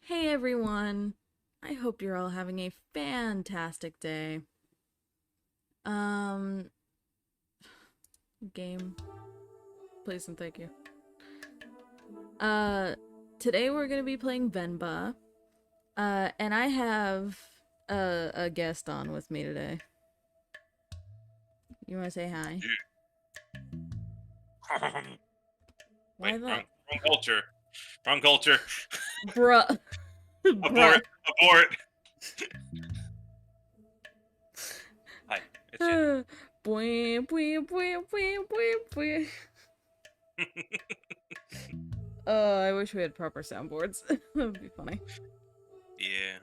Hey everyone! I hope you're all having a fantastic day. Um, game, please and thank you. Uh, Today we're gonna be playing Venba. And I have a guest on with me today. You wanna say hi? Wait, Why the... wrong culture. Wrong culture. Bruh. Abort. Bruh. Abort. Hi, it's Jenny. Boing, boing, boing, boing, boing, boing. I wish we had proper soundboards. That would be funny. Yeah.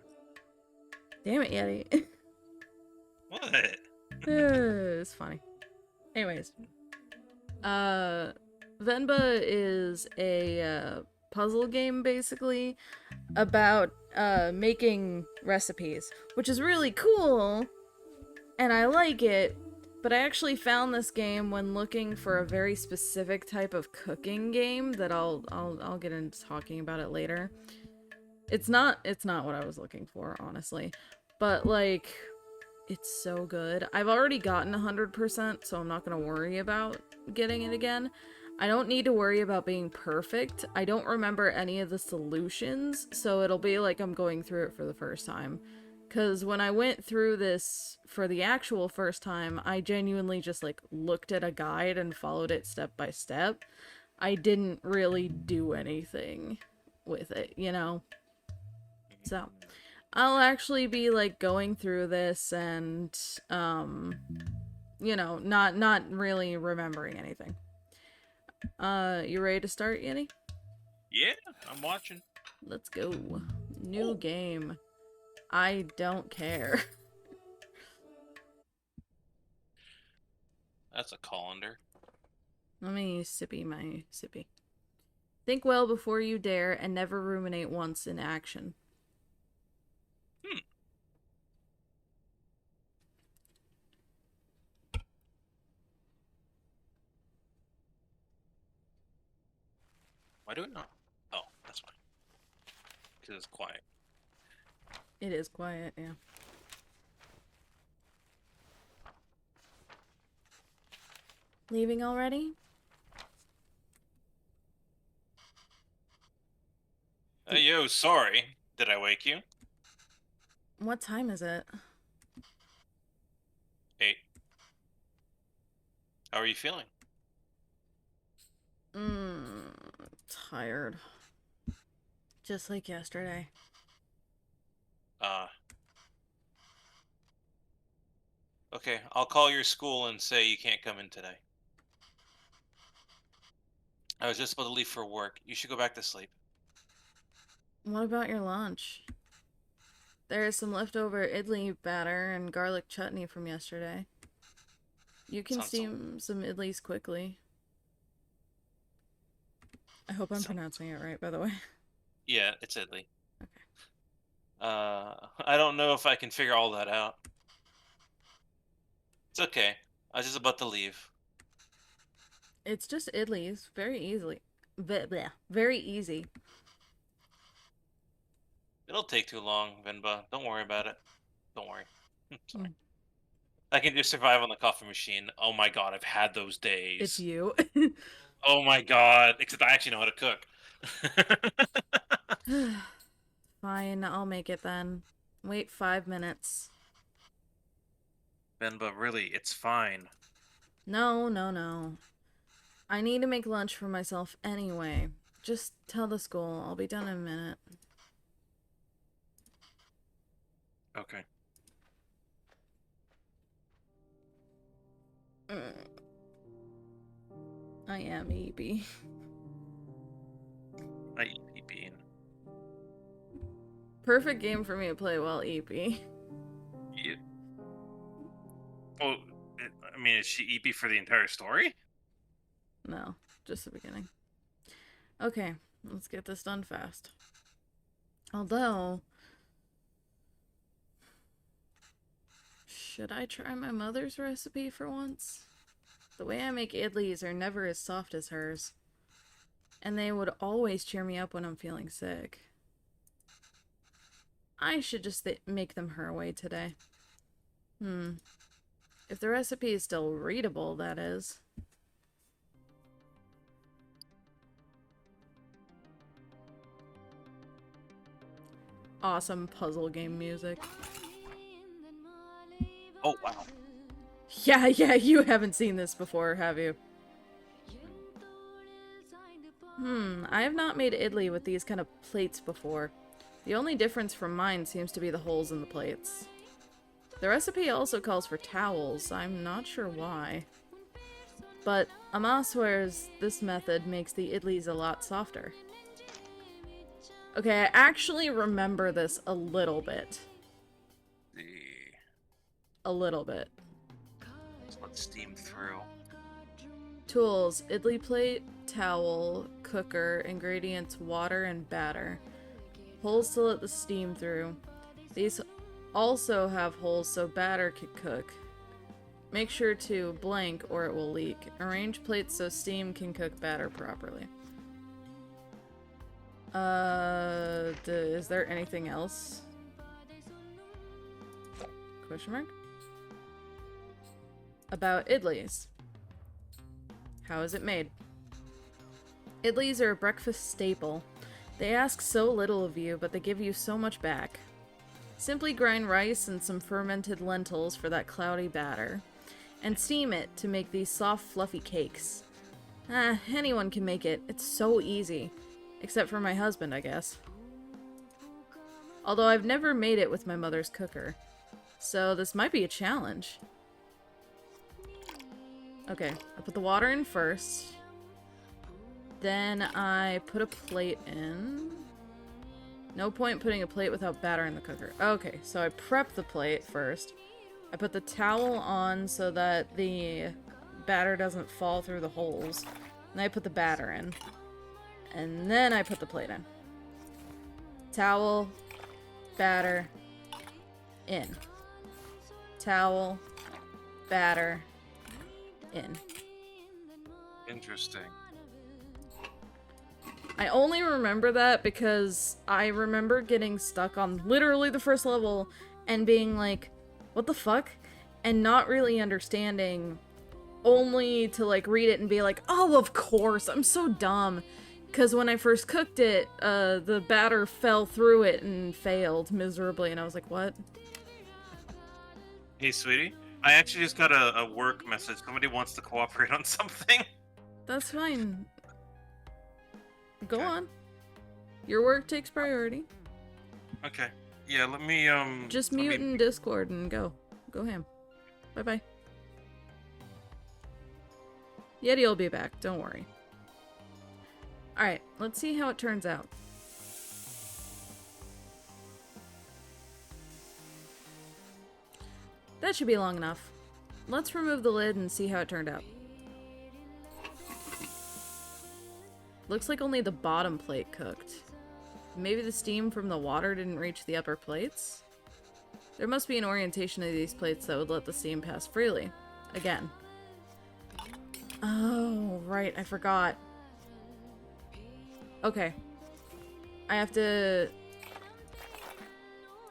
Damn it, Yeti. What? It's funny. Anyways, uh, Venba is a puzzle game basically about making recipes, which is really cool, and I like it. But I actually found this game when looking for a very specific type of cooking game that I'll get into talking about it later. It's not what I was looking for, honestly. But like it's so good. I've already gotten 100%, so I'm not going to worry about getting it again. I don't need to worry about being perfect. I don't remember any of the solutions, so it'll be like I'm going through it for the first time. Because when I went through this for the actual first time, I genuinely just like looked at a guide and followed it step by step. I didn't really do anything with it, you know? So, I'll actually be like going through this and not really remembering anything. You ready to start, Yeti? Yeah, I'm watching. Let's go. New Oh, game. I don't care. that's a colander. Let me sippy my sippy. Think well before you dare and never ruminate once in action. Hmm. Why do it not? Oh, that's fine. Because it's quiet. It is quiet, yeah. Leaving already? Yo, sorry. Did I wake you? What time is it? 8. How are you feeling? Mmm, tired. Just like yesterday. Uh, okay. I'll call your school and say you can't come in today. I was just about to leave for work. You should go back to sleep. What about your lunch? There is some leftover idli batter and garlic chutney from yesterday. You can Sounds, steam some idlis quickly. I hope I'm sounds, pronouncing it right, by the way. yeah, it's Italy. Okay. I don't know if I can figure all that out. It's okay. I was just about to leave. It's just idlis. Very easily. Very easy. It'll take too long, Venba. Don't worry about it. Don't worry. Sorry. Mm. I can just survive on the coffee machine. Oh my god, I've had those It's days. you. Oh my god. Except I actually know how to cook. Fine, I'll make it then. Wait 5 minutes. Venba, really, it's fine. No, no, no. I need to make lunch for myself anyway. Just tell the school. I'll be done in a minute. Okay. Mm, I am EB. I eat pea bean. Perfect game for me to play while EP. Yeah. Oh, I mean, is she EP for the entire story? No, just the beginning. Okay, let's get this done fast. Although, should I try my mother's recipe for once? The way I make idlis are never as soft as hers, and they would always cheer me up when I'm feeling sick. I should just make them her way today. If the recipe is still readable, that is. Awesome puzzle game music. Oh, wow. Yeah, you haven't seen this before, have you? I have not made idli with these kind of plates before. The only difference from mine seems to be the holes in the plates. The recipe also calls for towels. I'm not sure why. But Amma swears this method makes the idlis a lot softer. Okay, I actually remember this a little bit. A little bit. So let's steam through. Tools: idli plate, towel, cooker, ingredients, water, and batter. Holes to let the steam through. These also have holes so batter can cook. Make sure to blank or it will leak. Arrange plates so steam can cook batter properly. Is there anything else? Question mark? About idlis. How is it made? Idlis are a breakfast staple. They ask so little of you, but they give you so much back. Simply grind rice and some fermented lentils for that cloudy batter, and steam it to make these soft, fluffy cakes. Anyone can make it. It's so easy. Except for my husband, I guess. Although I've never made it with my mother's cooker. So this might be a challenge. Okay, I put the water in first. Then I put a plate in. No point putting a plate without batter in the cooker. Okay, so I prep the plate first. I put the towel on so that the batter doesn't fall through the holes. And I put the batter in. And then I put the plate in. Towel, batter, in. Towel, batter, in. Interesting. I only remember that because I remember getting stuck on literally the first level and being like, what the fuck? And not really understanding, only to like read it and be like, oh, of course, I'm so dumb. Because when I first cooked it, the batter fell through it and failed miserably, and I was like, what? Hey, sweetie. I actually just got a work message. Somebody wants to cooperate on something. That's fine. Go Okay. on. Your work takes priority. Okay. Yeah, let me, Just let mute me... in Discord and go. Go ham. Bye-bye. Yeti will be back, don't worry. Alright, let's see how it turns out. That should be long enough. Let's remove the lid and see how it turned out. Looks like only the bottom plate cooked. Maybe the steam from the water didn't reach the upper plates? There must be an orientation of these plates that would let the steam pass freely. Again. Oh, right, I forgot. Okay. I have to...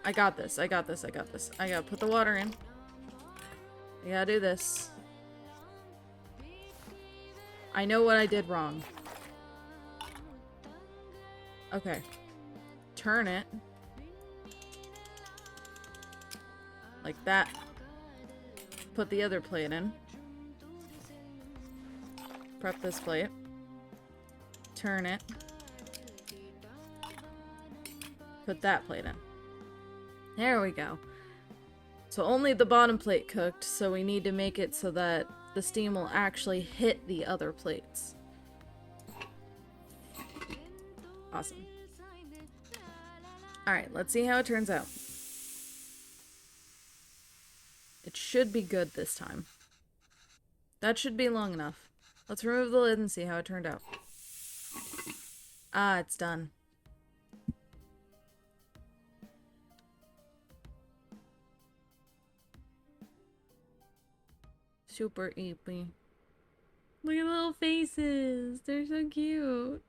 I got this. I gotta put the water in. I gotta do this. I know what I did wrong. Okay. Turn it. Like that. Put the other plate in. Prep this plate. Turn it. Put that plate in. There we go. So only the bottom plate cooked, so we need to make it so that the steam will actually hit the other plates. Awesome. Alright, let's see how it turns out. It should be good this time. That should be long enough. Let's remove the lid and see how it turned out. Ah, it's done. Super eepy. Look at the little faces. They're so cute.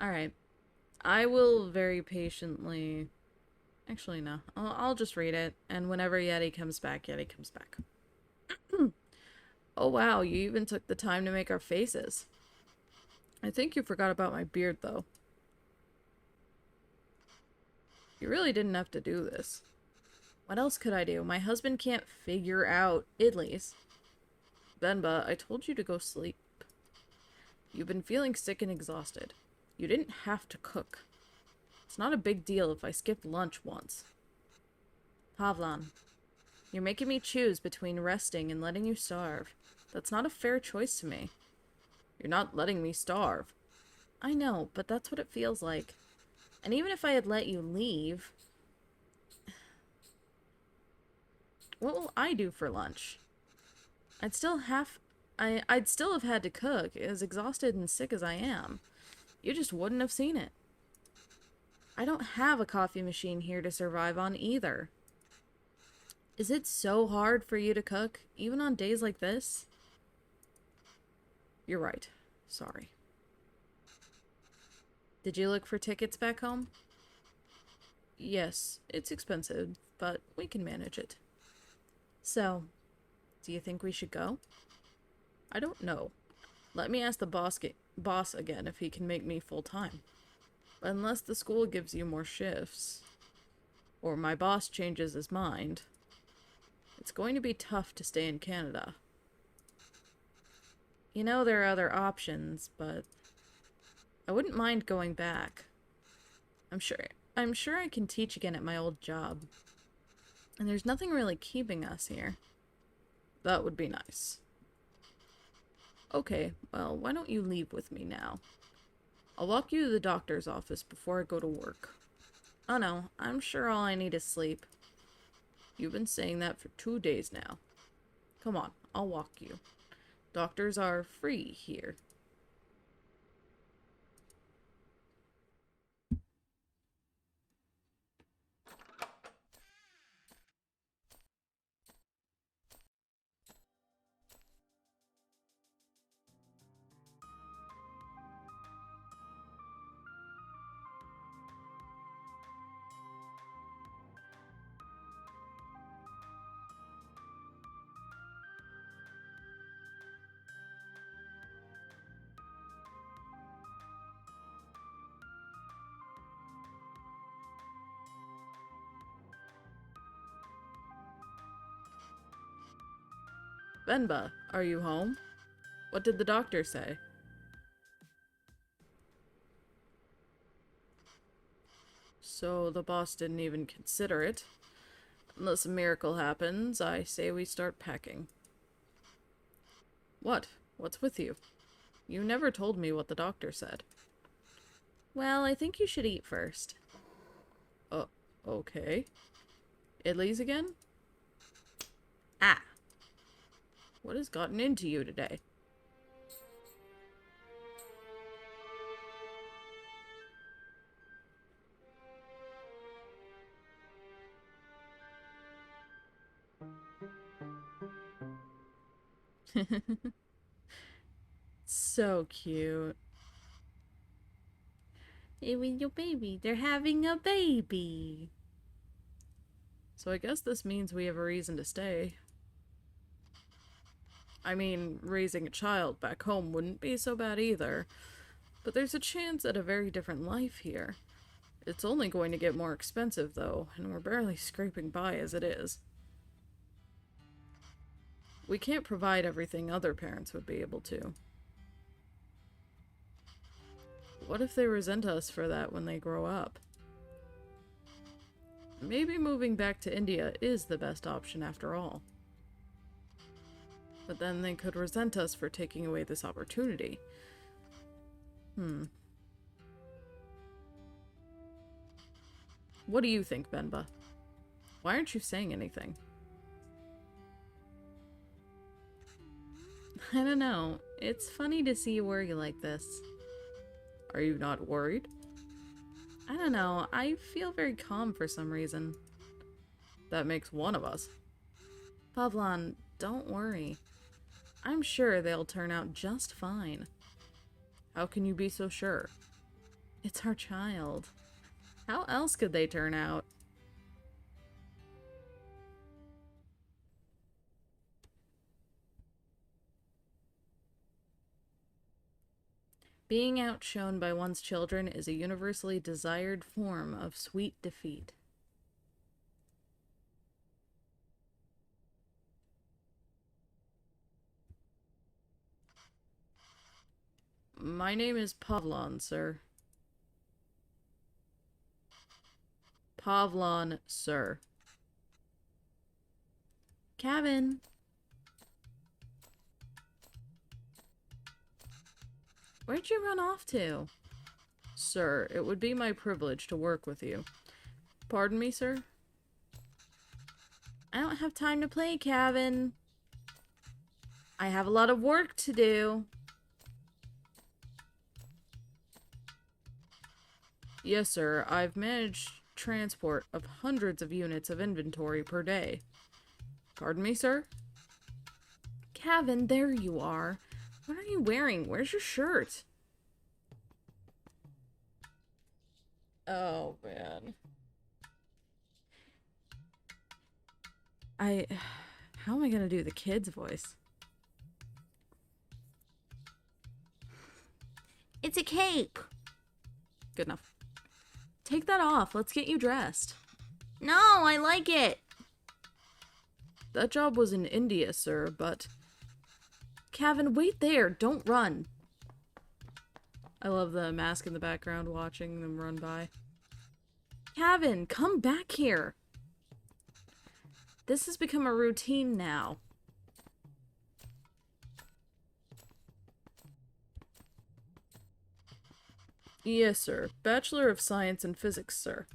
Alright. I will very patiently... Actually, no. I'll just read it, and whenever Yeti comes back, Yeti comes back. Oh wow, you even took the time to make our faces. I think you forgot about my beard, though. You really didn't have to do this. What else could I do? My husband can't figure out idlis. Venba, I told you to go sleep. You've been feeling sick and exhausted. You didn't have to cook. It's not a big deal if I skipped lunch once. Pavlan, you're making me choose between resting and letting you starve. That's not a fair choice to me. You're not letting me starve. I know, but that's what it feels like. And even if I had let you leave, what will I do for lunch? I'd still have had to cook, as exhausted and sick as I am. You just wouldn't have seen it. I don't have a coffee machine here to survive on either. Is it so hard for you to cook, even on days like this? You're right. Sorry. Did you look for tickets back home? Yes, it's expensive, but we can manage it. So, do you think we should go? I don't know. Let me ask the boss again if he can make me full-time. Unless the school gives you more shifts. Or my boss changes his mind. It's going to be tough to stay in Canada. You know there are other options, but I wouldn't mind going back. I'm sure I can teach again at my old job. And there's nothing really keeping us here. That would be nice. Okay, well, why don't you leave with me now? I'll walk you to the doctor's office before I go to work. Oh no, I'm sure all I need is sleep. You've been saying that for 2 days now. Come on, I'll walk you. Doctors are free here. Venba, are you home? What did the doctor say? So the boss didn't even consider it. Unless a miracle happens, I say we start packing. What? What's with you? You never told me what the doctor said. Well, I think you should eat first. Okay. Idlis again? Ah! What has gotten into you today? So cute. Hey, with your baby. They're having a baby. So I guess this means we have a reason to stay. I mean, raising a child back home wouldn't be so bad either. But there's a chance at a very different life here. It's only going to get more expensive, though, and we're barely scraping by as it is. We can't provide everything other parents would be able to. What if they resent us for that when they grow up? Maybe moving back to India is the best option after all. But then they could resent us for taking away this opportunity. What do you think, Venba? Why aren't you saying anything? I don't know. It's funny to see you worry like this. Are you not worried? I don't know. I feel very calm for some reason. That makes one of us. Pavlan, don't worry. I'm sure they'll turn out just fine. How can you be so sure? It's our child. How else could they turn out? Being outshone by one's children is a universally desired form of sweet defeat. My name is Pavlon, sir. Pavlon, sir. Kevin. Where'd you run off to? Sir, it would be my privilege to work with you. Pardon me, sir? I don't have time to play, Kevin. I have a lot of work to do. Yes, sir. I've managed transport of hundreds of units of inventory per day. Pardon me, sir? Kevin, there you are. What are you wearing? Where's your shirt? Oh, man. How am I gonna do the kid's voice? It's a cape. Good enough. Take that off. Let's get you dressed. No, I like it. That job was in India, sir, but... Kevin, wait there. Don't run. I love the mask in the background watching them run by. Kevin, come back here. This has become a routine now. Yes, sir. Bachelor of Science in Physics, sir.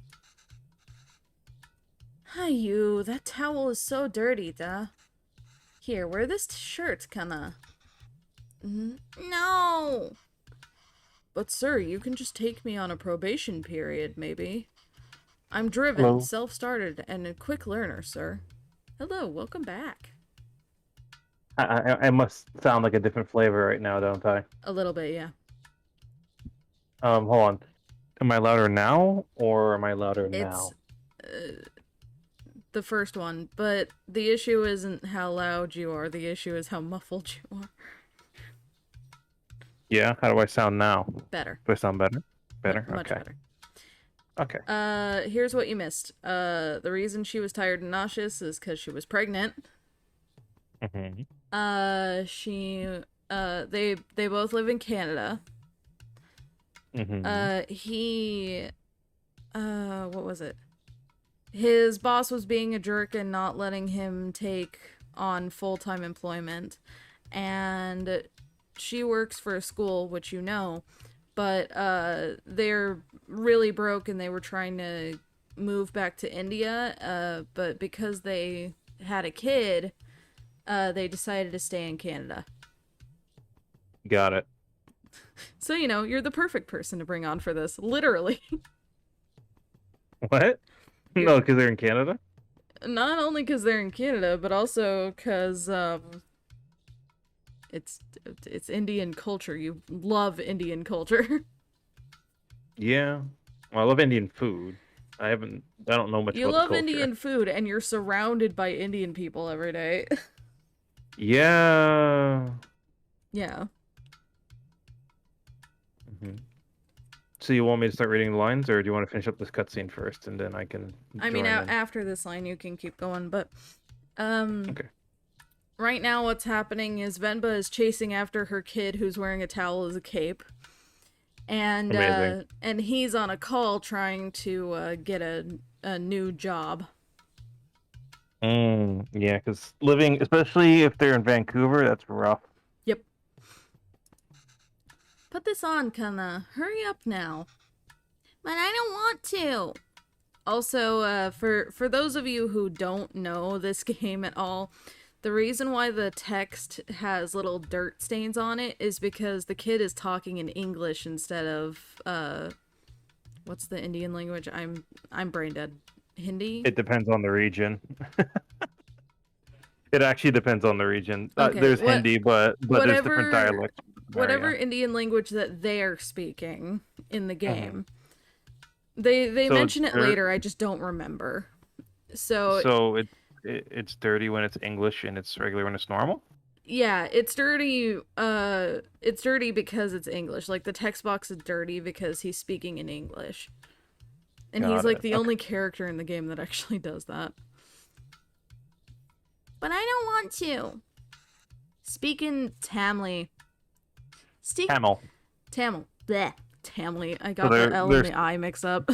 Hi, you. That towel is so dirty, duh. Here, wear this shirt, kinda. No! But, sir, you can just take me on a probation period, maybe. I'm driven, Hello. self-started, and a quick learner, sir. Hello, welcome back. I must sound like a different flavor right now, don't I? A little bit, yeah. Hold on. Am I louder now, or am I louder now? It's the first one, but the issue isn't how loud you are. The issue is how muffled you are. Yeah? How do I sound now? Better. Do I sound better? Better? Much Okay. better. Okay. Here's what you missed. The reason she was tired and nauseous is because she was pregnant. Mm-hmm. They both live in Canada. Mm-hmm. What was it? His boss was being a jerk and not letting him take on full-time employment. And she works for a school, which you know, but they're really broke and they were trying to move back to India, but because they had a kid, they decided to stay in Canada. Got it. So, you know, you're the perfect person to bring on for this, literally. What? No, because they're in Canada? Not only because they're in Canada, but also because it's Indian culture. You love Indian culture. Yeah. Well, I love Indian food. I don't know much You about love the culture. Indian food, and you're surrounded by Indian people every day. Yeah. Yeah. Mm-hmm. So you want me to start reading the lines, or do you want to finish up this cutscene first, and then I can I mean, join in? after this line, you can keep going, but Okay. right now what's happening is Venba is chasing after her kid who's wearing a towel as a cape. And Amazing. And he's on a call trying to get a new job. Yeah, because living, especially if they're in Vancouver, that's rough. Yep. Put this on, kinda. Hurry up now. But I don't want to. Also, for those of you who don't know this game at all, the reason why the text has little dirt stains on it is because the kid is talking in English instead of what's the Indian language? I'm brain dead. Hindi? It depends on the region. It actually depends on the region. Okay, There's Hindi, but there's different whatever- dialects. whatever area. Indian language that they're speaking in the Mhm. game. They So mention it they're- later, I just don't remember. So So it's dirty when it's English and it's regular when it's normal? yeah, it's dirty. It's dirty because it's English. Like the text box is dirty because he's speaking in English, and he's Got like it. the Okay. only character in the game that actually does that. But I don't want to. Speaking Tamly. Camel. Tamil. Bleh. Tamly. I got there- the L and there's- the I mixed up.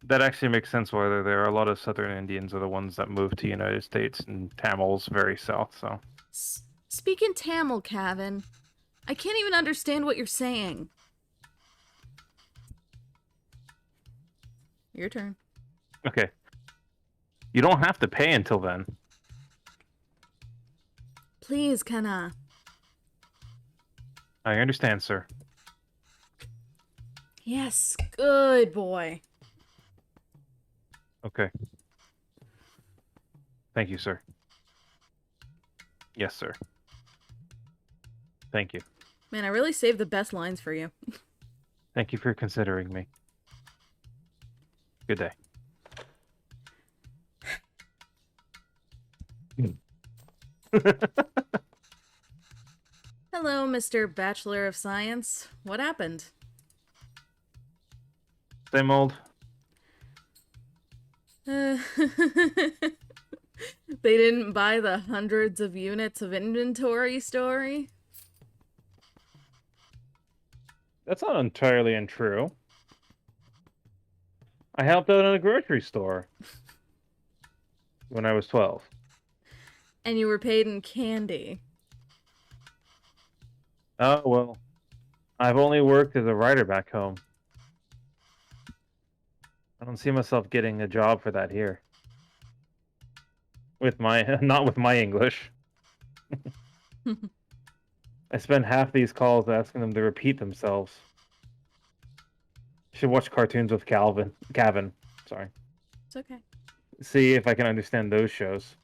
That actually makes sense whether there are a lot of Southern Indians are the ones that moved to the United States and Tamils very south, so. Speaking Tamil, Kevin. I can't even understand what you're saying. Your turn. Okay. You don't have to pay until then. Please, Kana. I understand, sir. Yes, good boy. Okay. Thank you, sir. Yes, sir. Thank you. Man, I really saved the best lines for you. Thank you for considering me. Good day. Hello, Mr. Bachelor of Science. What happened? Same old. They didn't buy the hundreds of units of inventory story? That's not entirely untrue. I helped out in a grocery store when I was 12. And you were paid in candy. Oh, well. I've only worked as a writer back home. I don't see myself getting a job for that here. With my not with my English. I spend half these calls asking them to repeat themselves. Should watch cartoons with Gavin. Sorry. It's okay. See if I can understand those shows.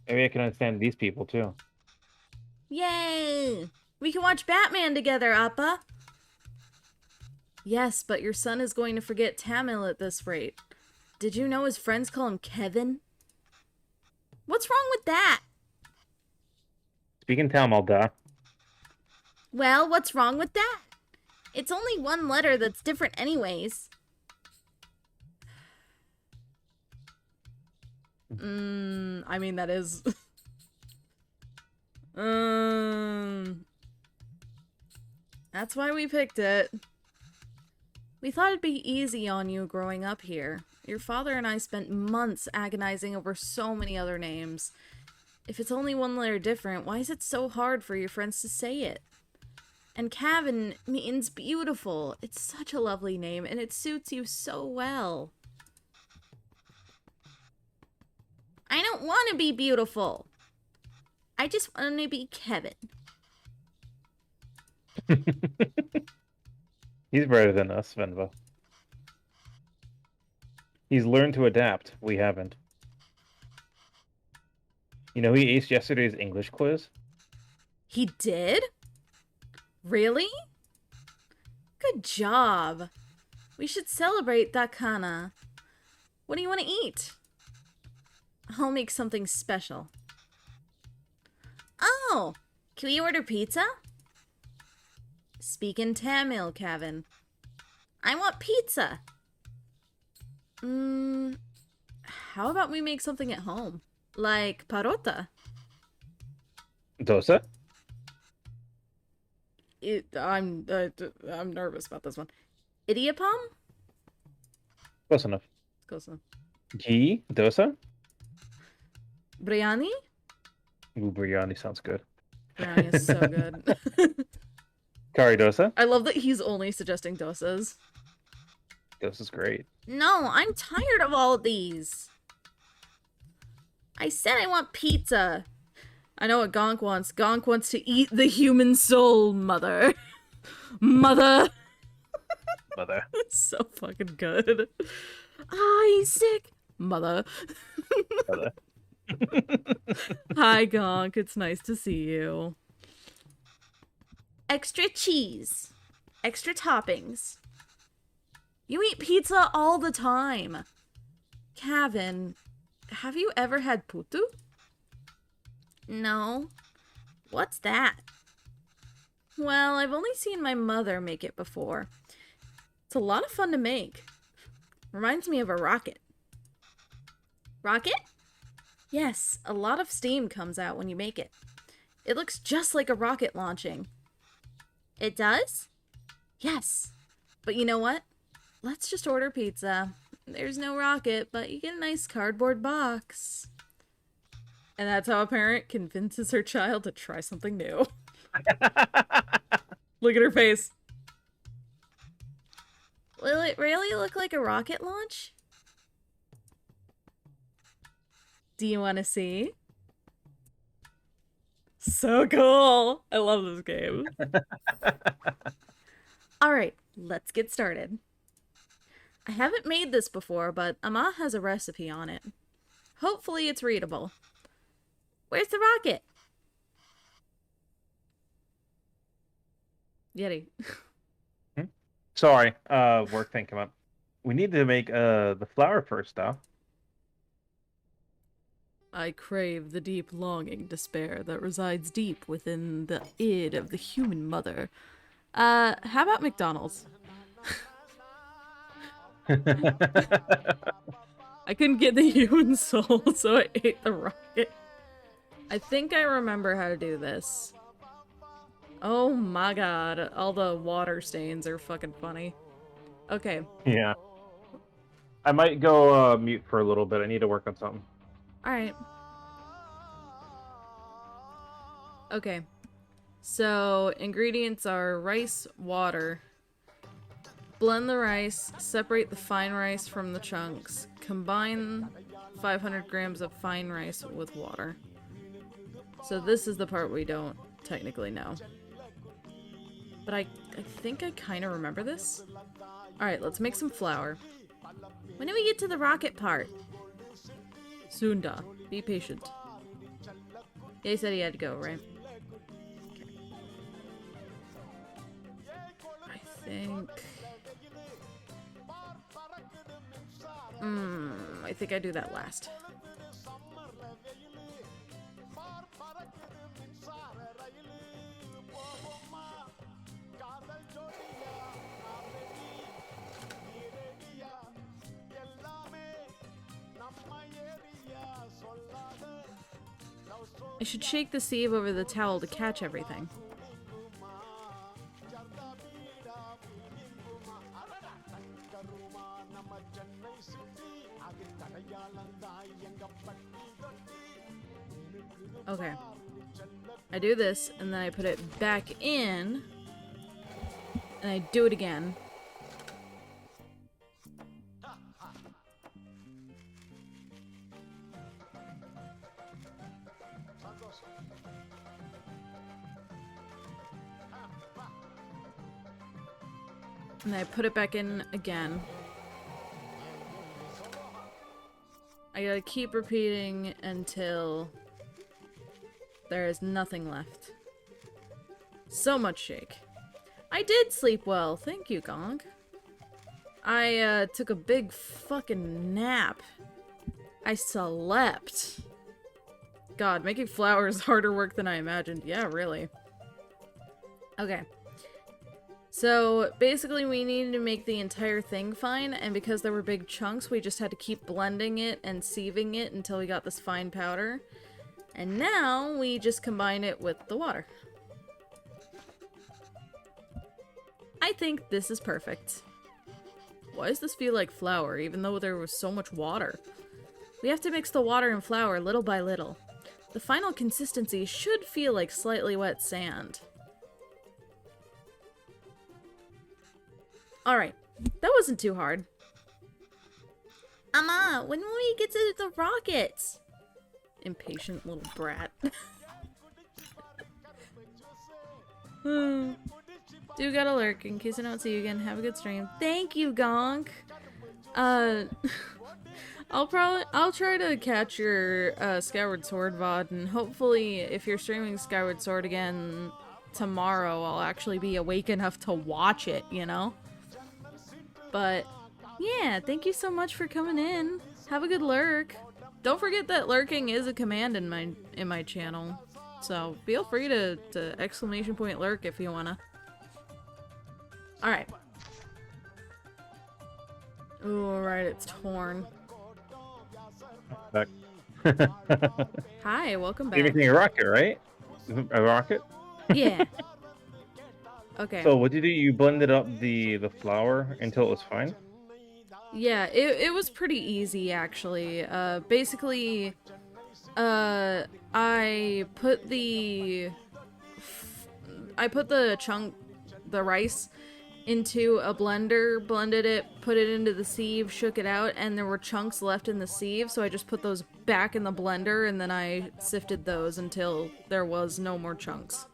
Maybe I can understand these people too. Yay! We can watch Batman together, Appa! Yes, but your son is going to forget Tamil at this rate. Did you know his friends call him Kevin? What's wrong with that? Speaking Tamil, da. Well, what's wrong with that? It's only one letter that's different anyways. I mean, that is... That's why we picked it. We thought it'd be easy on you growing up here. Your father and I spent months agonizing over so many other names. If it's only one letter different, why is it so hard for your friends to say it? And Kevin means beautiful. It's such a lovely name, and it suits you so well. I don't want to be beautiful. I just want to be Kevin. He's better than us, Venba. He's learned to adapt. We haven't. You know, he aced yesterday's English quiz. He did? Really? Good job. We should celebrate Dakana. What do you want to eat? I'll make something special. Oh, can we order pizza? Speak in Tamil, Kevin. I want pizza. How about we make something at home? Like parota. Dosa? I'm nervous about this one. Idiapam? Close enough. Close enough. Ghee? Dosa? Biryani? Ooh, biryani sounds good. Biryani is so good. Curry dosa? I love that he's only suggesting dosas. Dosa's great. No, I'm tired of all of these. I said I want pizza. I know what Gonk wants. Gonk wants to eat the human soul, mother. Mother. Mother. It's so fucking good. Isaac. Mother. Mother. Hi, Gonk. It's nice to see you. extra cheese, extra toppings. You eat pizza all the time. Kevin, have you ever had putu? No. What's that? Well, I've only seen my mother make it before. It's a lot of fun to make. Reminds me of a rocket. Rocket? Yes, a lot of steam comes out when you make it. It looks just like a rocket launching. It does? Yes. But you know what? Let's just order pizza. There's no rocket, but you get a nice cardboard box. And that's how a parent convinces her child to try something new. Look at her face. Will it really look like a rocket launch? Do you want to see? So cool! I love this game. Alright, let's get started. I haven't made this before, but Amma has a recipe on it. Hopefully it's readable. Where's the rocket? Yeti. Sorry, work thing came up. We need to make the flour first, though. I crave the deep longing despair that resides deep within the id of the human mother. How about McDonald's? I couldn't get the human soul, so I ate the rocket. I think I remember how to do this. Oh my god, all the water stains are fucking funny. Okay. Yeah. I might go mute for a little bit. I need to work on something. Alright. Okay. So, ingredients are rice, water. Blend the rice, separate the fine rice from the chunks. Combine 500 grams of fine rice with water. So this is the part we don't technically know. But I think I kind of remember this. Alright, let's make some flour. When do we get to the rocket part? Soon, da. Be patient. Yeah, he said he had to go, right? Okay. I think... I think I do that last. I should shake the sieve over the towel to catch everything. Okay. I do this, and then I put it back in, and I do it again. And I put it back in again. I gotta keep repeating until there is nothing left. So much shake. I did sleep well, thank you, Gong. I took a big fucking nap. I slept. God, making flour is harder work than I imagined. Yeah, really. Okay. So, basically we needed to make the entire thing fine, and because there were big chunks, we just had to keep blending it and sieving it until we got this fine powder. And now, we just combine it with the water. I think this is perfect. Why does this feel like flour, even though there was so much water? We have to mix the water and flour little by little. The final consistency should feel like slightly wet sand. Alright, that wasn't too hard. Amma, when will we get to the rockets? Impatient little brat. Do gotta lurk in case I don't see you again. Have a good stream. Thank you, Gonk. I'll try to catch your Skyward Sword VOD, and hopefully if you're streaming Skyward Sword again, tomorrow I'll actually be awake enough to watch it, you know? But yeah, thank you so much for coming in. Have a good lurk. Don't forget that lurking is a command in my channel. So feel free to exclamation point lurk if you wanna. Alright. Alright, it's torn. Back. Hi, welcome You're back. making a rocket, right? A rocket? Yeah. Okay. So what did you do? You blended up the flour until it was fine? Yeah, it was pretty easy actually. Basically, I put the the rice into a blender, blended it, put it into the sieve, shook it out, and there were chunks left in the sieve, so I just put those back in the blender, and then I sifted those until there was no more chunks.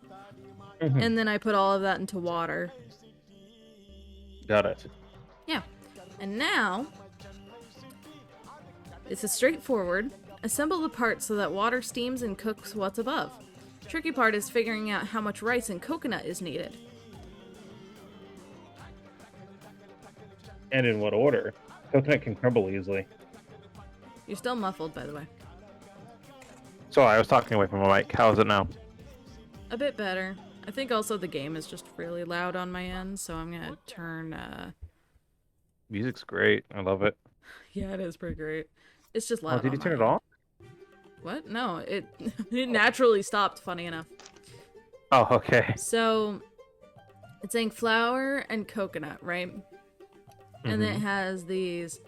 Mm-hmm. And then I put all of that into water. Got it. Yeah. And now, it's a straightforward. Assemble the parts so that water steams and cooks what's above. Tricky part is figuring out how much rice and coconut is needed. And in what order? Coconut can crumble easily. You're still muffled, by the way. Sorry, I was talking away from my mic. How is it now? A bit better. I think also the game is just really loud on my end, so I'm gonna turn, Music's great. I love it. Yeah, it is pretty great. It's just Oh, loud did you on turn my it end. off? What? No, it naturally stopped, funny enough. Oh, okay. So, it's saying flour and coconut, right? And then it has these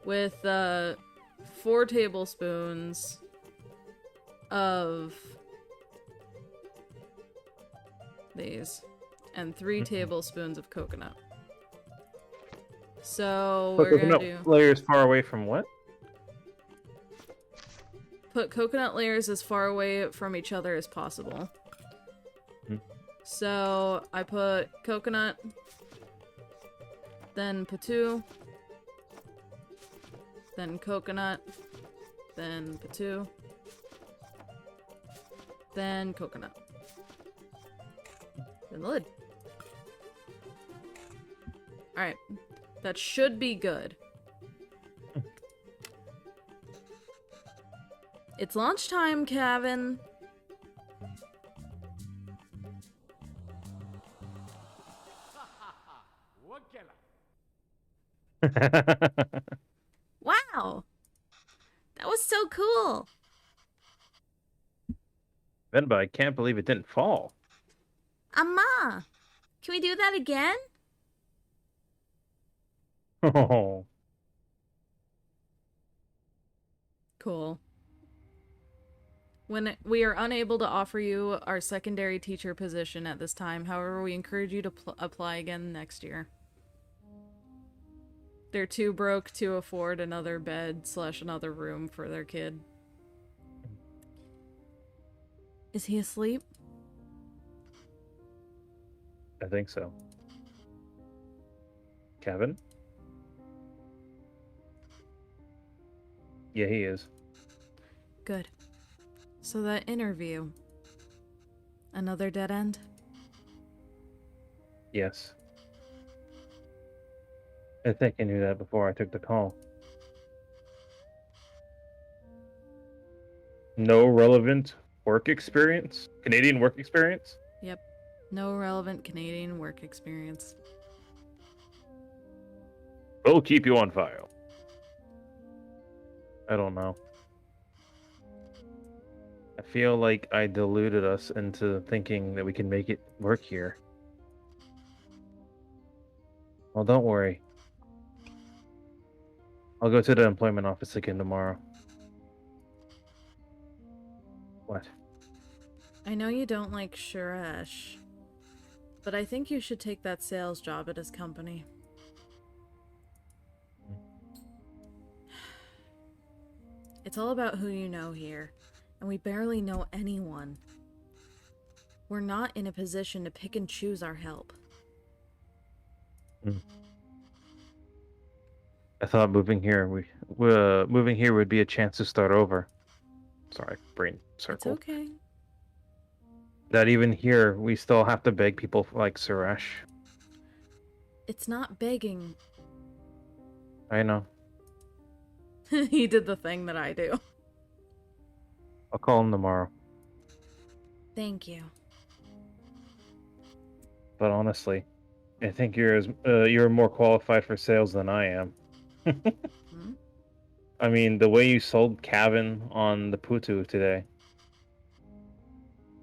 with 4 tablespoons of these and 3 tablespoons of coconut. So Put we're gonna coconut do layers far away from what? put coconut layers as far away from each other as possible. So I put coconut, then patu, then coconut, then patu, then coconut. Then the lid. Alright. That should be good. It's lunchtime, Kevin. Wow! That was so cool! Venba, I can't believe it didn't fall. Amma! Can we do that again? Oh. Cool. When we are unable to offer you our secondary teacher position at this time, however, we encourage you to apply again next year. They're too broke to afford another bed / another room for their kid. Is he asleep? I think so. Kevin? Yeah, he is. Good. So that interview. Another dead end? Yes. I think I knew that before I took the call. No relevant work experience? Canadian work experience? Yep. No relevant Canadian work experience. We'll keep you on file. I don't know. I feel like I deluded us into thinking that we can make it work here. Well, don't worry. I'll go to the employment office again tomorrow. What? I know you don't like Suresh, but I think you should take that sales job at his company. It's all about who you know here, and we barely know anyone. We're not in a position to pick and choose our help. I thought moving here would be a chance to start over. Sorry, brain circle. It's okay. That even here, we still have to beg people like Suresh. It's not begging. I know. He did the thing that I do. I'll call him tomorrow. Thank you. But honestly, I think you're more qualified for sales than I am. Hmm? I mean, the way you sold Cavan on the Putu today,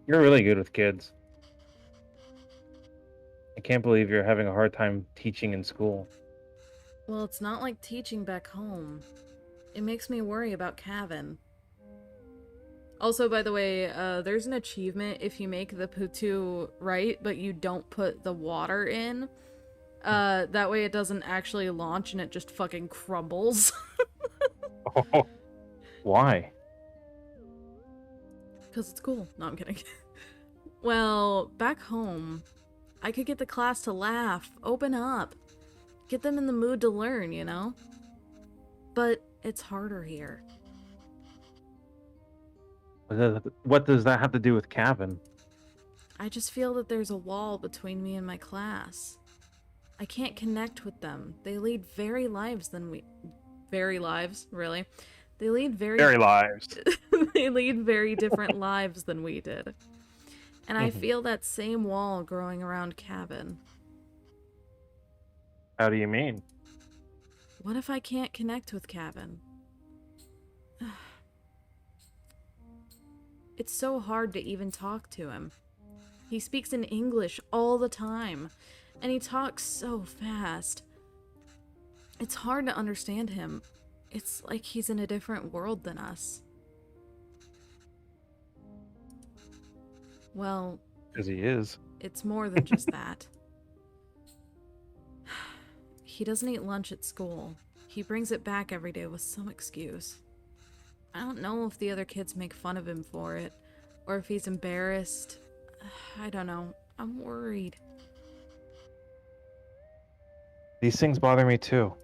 you're really good with kids. I can't believe you're having a hard time teaching in school. Well, it's not like teaching back home. It makes me worry about Cavan. Also, by the way, there's an achievement if you make the putu right, but you don't put the water in. That way it doesn't actually launch and it just fucking crumbles. Oh, why? Because it's cool. No, I'm kidding. Well, back home, I could get the class to laugh, open up, get them in the mood to learn, you know? But it's harder here. What does that have to do with Cavan? I just feel that there's a wall between me and my class. I can't connect with them. They lead very lives than we. Very lives, really. They lead Very lives. they lead very different lives than we did. And I Mhm. feel that same wall growing around Cavan. How do you mean? What if I can't connect with Cavan? It's so hard to even talk to him. He speaks in English all the time, and he talks so fast. It's hard to understand him. It's like he's in a different world than us. Well, Because he is. it's more than just that. He doesn't eat lunch at school. He brings it back every day with some excuse. I don't know if the other kids make fun of him for it, or if he's embarrassed. I don't know. I'm worried. These things bother me too.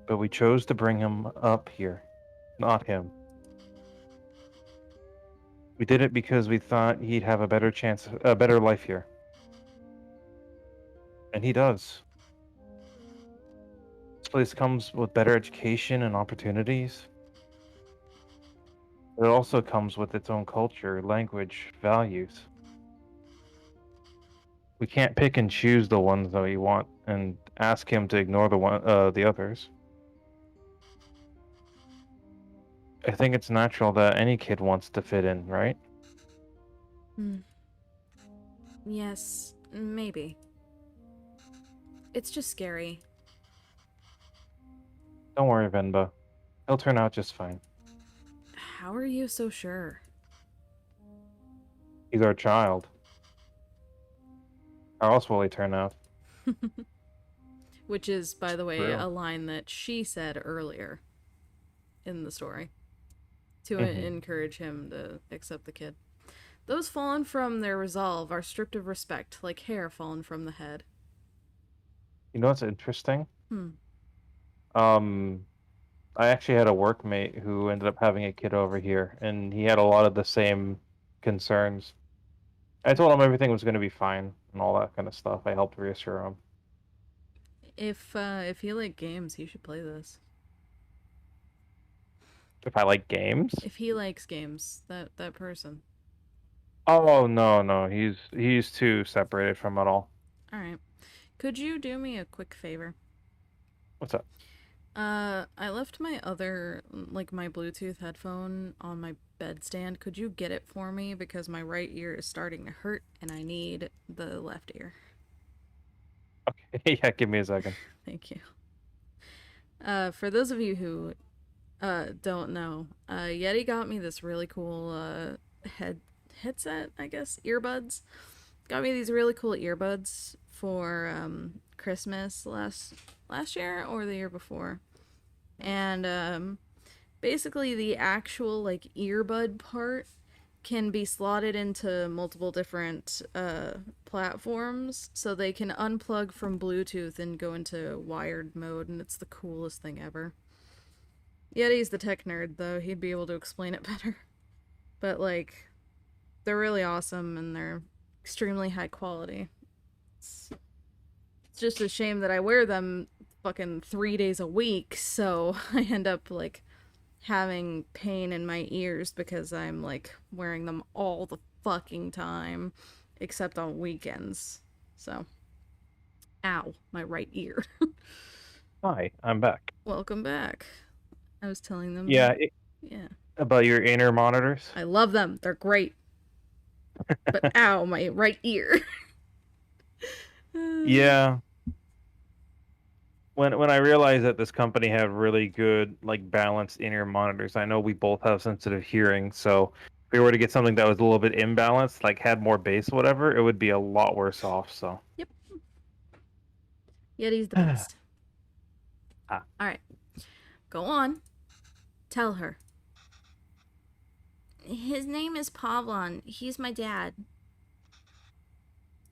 But we chose to bring him up here, not him. We did it because we thought he'd have a better chance, a better life here. And he does. This place comes with better education and opportunities. But it also comes with its own culture, language, values. We can't pick and choose the ones that we want and ask him to ignore the others. I think it's natural that any kid wants to fit in, right? Hmm. Yes, maybe. It's just scary. Don't worry, Venba. He'll turn out just fine. How are you so sure? He's our child. How else will he turn out? Which is, by the way, True. a line that she said earlier in the story to Mhm. encourage him to accept the kid. Those fallen from their resolve are stripped of respect, like hair fallen from the head. You know what's interesting? Hmm. Um, I actually had a workmate who ended up having a kid over here, and he had a lot of the same concerns. I told him everything was going to be fine and all that kind of stuff. I helped reassure him. If you like games, you should play this. If I like games? If he likes games, that person. Oh no, no, he's too separated from it all. All right. Could you do me a quick favor? What's up? I left my other, like my Bluetooth headphone on my bedstand. Could you get it for me? Because my right ear is starting to hurt and I need the left ear. Okay, yeah, give me a second. Thank you. For those of you who, don't know, Yeti got me this really cool, headset, I guess, earbuds. Got me these really cool earbuds for, Christmas last year or the year before. And, basically the actual like earbud part can be slotted into multiple different platforms so they can unplug from Bluetooth and go into wired mode, and it's the coolest thing ever. Yeti's the tech nerd though, he'd be able to explain it better. But like They're really awesome and they're extremely high quality. It's just a shame that I wear them fucking 3 days a week, so I end up like having pain in my ears because I'm like wearing them all the fucking time, except on weekends. So, ow, my right ear. Hi, I'm back. Welcome back. I was telling them. Yeah, Yeah. about your inner monitors. I love them. They're great. But ow, my right ear. Yeah. When I realized that this company had really good, like, balanced in-ear monitors, I know we both have sensitive hearing, so if we were to get something that was a little bit imbalanced, like had more bass, whatever, it would be a lot worse off. So. Yep. Yeti's the best. Ah. Alright. Go on. Tell her. His name is Pavlon. He's my dad.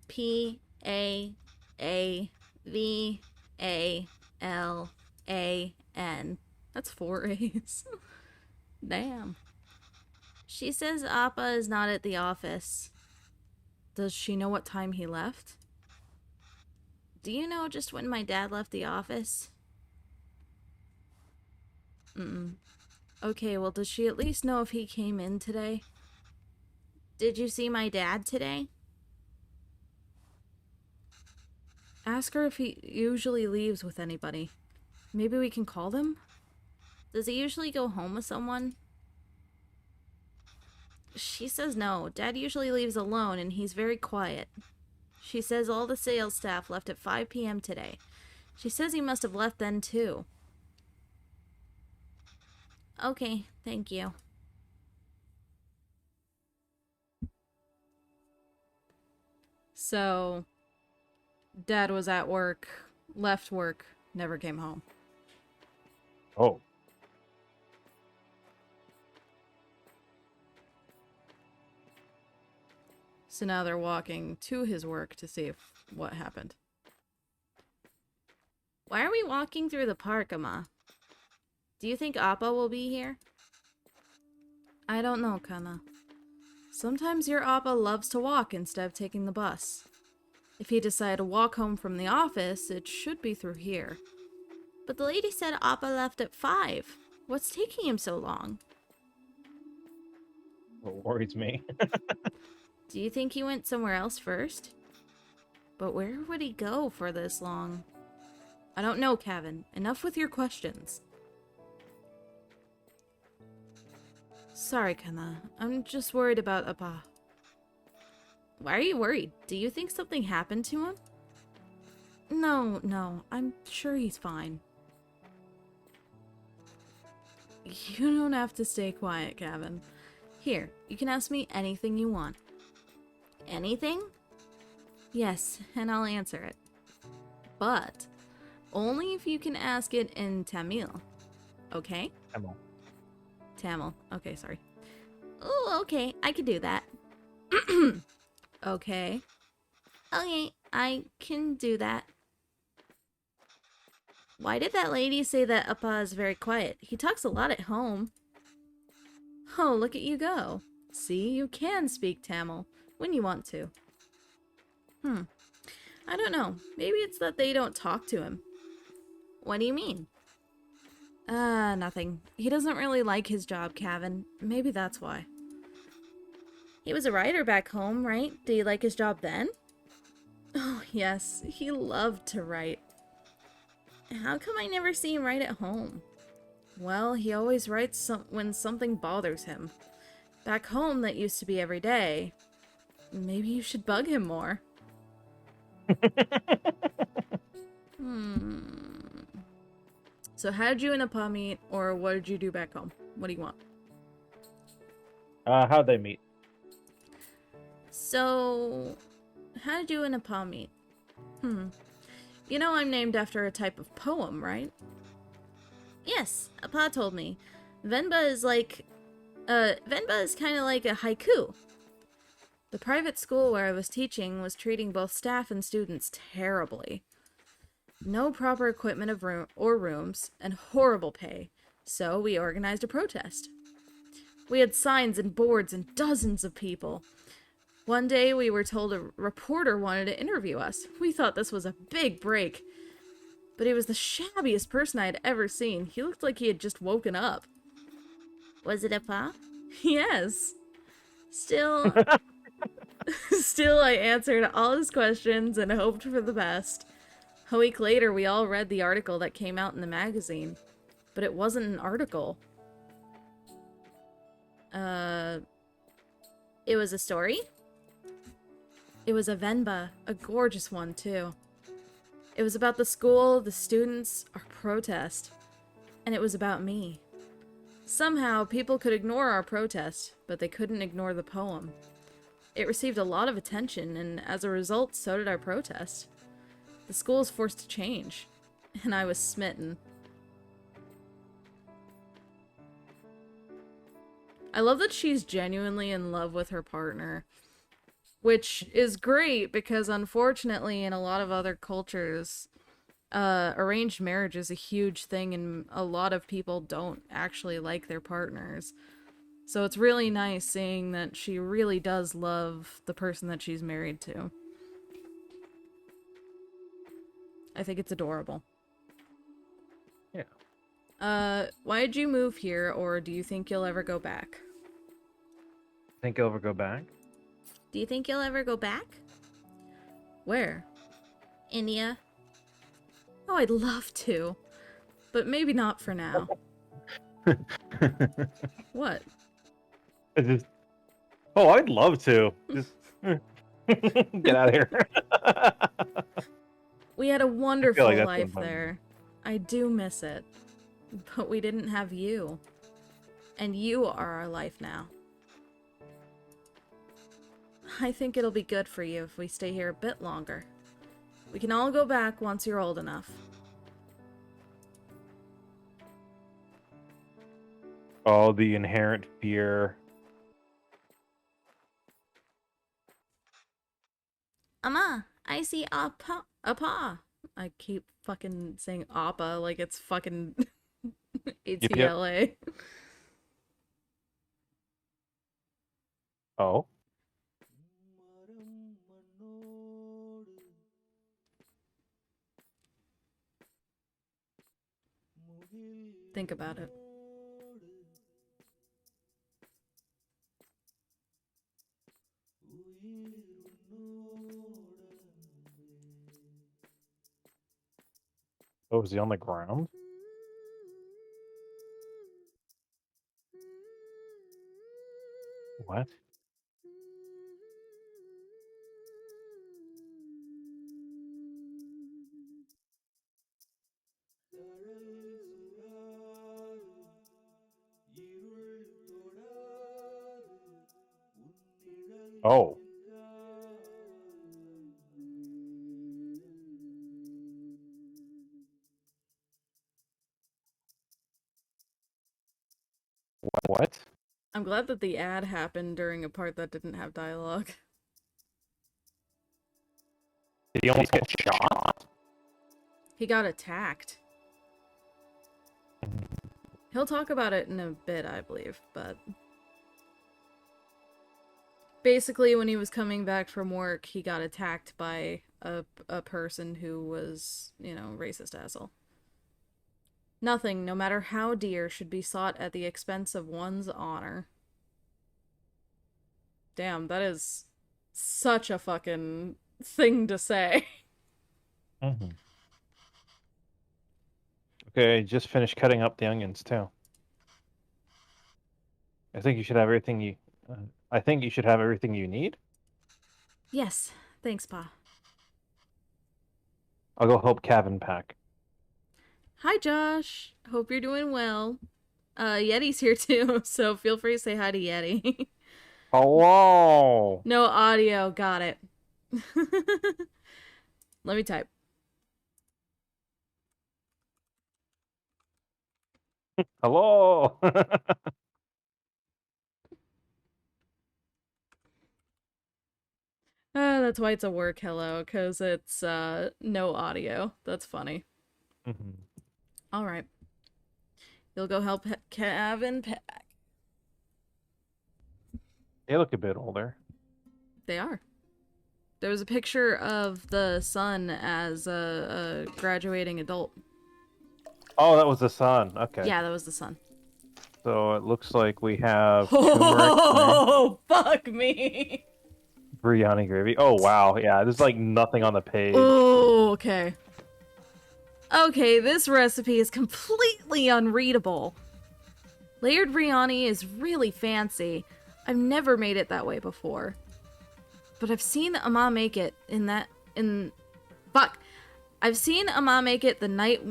Pavlan. That's 4 A's. Damn. She says Appa is not at the office. Does she know what time he left? Do you know just when my dad left the office? Okay, well, does she at least know if he came in today? Did you see my dad today? Ask her if he usually leaves with anybody. Maybe we can call them? Does he usually go home with someone? She says no. Dad usually leaves alone and he's very quiet. She says all the sales staff left at 5 p.m. today. She says he must have left then too. Okay, thank you. So, Dad was at work, left work, never came home. Oh. So now they're walking to his work to see what happened. Why are we walking through the park, Amma? Do you think Appa will be here? I don't know, Kana. Sometimes your Appa loves to walk instead of taking the bus. If he decided to walk home from the office, it should be through here. But the lady said Appa left at 5. What's taking him so long? What worries me. Do you think he went somewhere else first? But where would he go for this long? I don't know, Kevin. Enough with your questions. Sorry, Kana. I'm just worried about Appa. Why are you worried? Do you think something happened to him? No. I'm sure he's fine. You don't have to stay quiet, Kevin. Here, you can ask me anything you want. Anything? Yes, and I'll answer it. But only if you can ask it in Tamil. Okay? Tamil. Okay, sorry. Oh, okay, I can do that. Okay. Okay, I can do that. Why did that lady say that Appa is very quiet? He talks a lot at home. Oh, look at you go. See, you can speak Tamil when you want to. I don't know. Maybe it's that they don't talk to him. What do you mean? Nothing. He doesn't really like his job, Kevin. Maybe that's why. He was a writer back home, right? Did he like his job then? Oh, yes. He loved to write. How come I never see him write at home? Well, he always writes when something bothers him. Back home, that used to be every day. Maybe you should bug him more. So how did you and Appa meet, or what did you do back home? What do you want? How'd they meet? So, how did you and Appa meet? You know I'm named after a type of poem, right? Yes, Appa told me. Venba is kind of like a haiku. The private school where I was teaching was treating both staff and students terribly. No proper equipment of rooms, and horrible pay, so we organized a protest. We had signs and boards and dozens of people. One day we were told a reporter wanted to interview us. We thought this was a big break. But he was the shabbiest person I had ever seen. He looked like he had just woken up. Was it a pa? Yes. Still, still, I answered all his questions and hoped for the best. A week later, we all read the article that came out in the magazine. But it wasn't an article. It was a story? It was a Venba, a gorgeous one, too. It was about the school, the students, our protest. And it was about me. Somehow, people could ignore our protest, but they couldn't ignore the poem. It received a lot of attention, and as a result, so did our protest. The school was forced to change, and I was smitten. I love that she's genuinely in love with her partner, which is great because unfortunately in a lot of other cultures, arranged marriage is a huge thing and a lot of people don't actually like their partners. So it's really nice seeing that she really does love the person that she's married to. I think it's adorable. Yeah. Why'd you move here, or do you think you'll ever go back? Think I'll ever go back? Do you think you'll ever go back? Where? India? Oh, I'd love to. But maybe not for now. What? I just. Oh, I'd love to. Just get out of here. We had a wonderful like that's life fun. there. I do miss it. But we didn't have you. And you are our life now. I think it'll be good for you if we stay here a bit longer. We can all go back once you're old enough. Oh, the inherent fear. Amma, I see Appa. Appa. I keep fucking saying Appa like it's fucking Yep. ATLA. Oh. Think about it. Oh, is he on the ground? What? Oh. What? I'm glad that the ad happened during a part that didn't have dialogue. Did he almost get shot? He got attacked. He'll talk about it in a bit, I believe, but... Basically, when he was coming back from work, he got attacked by a person who was, you know, racist asshole. Nothing, no matter how dear, should be sought at the expense of one's honor. Damn, that is such a fucking thing to say. Mm-hmm. Okay, just finished cutting up the onions too. I think you should have everything you. I think you should have everything you need. Yes, thanks, Pa. I'll go help Kevin pack. Hi, Josh. Hope you're doing well. Yeti's here too, so feel free to say hi to Yeti. Hello. No audio, got it. Let me type. Hello. That's why it's a work hello, because it's no audio. That's funny. Mm-hmm. All right. You'll go help Kevin pack. They look a bit older. They are. There was a picture of the son as a graduating adult. Oh, that was the sun. Okay. Yeah, that was the son. So it looks like we have turmeric, Oh, fuck me. biryani gravy. Oh, wow. Yeah, there's like nothing on the page. Oh, okay. Okay, this recipe is completely unreadable. Layered biryani is really fancy. I've never made it that way before. But I've seen Amma make it I've seen Amma make it the night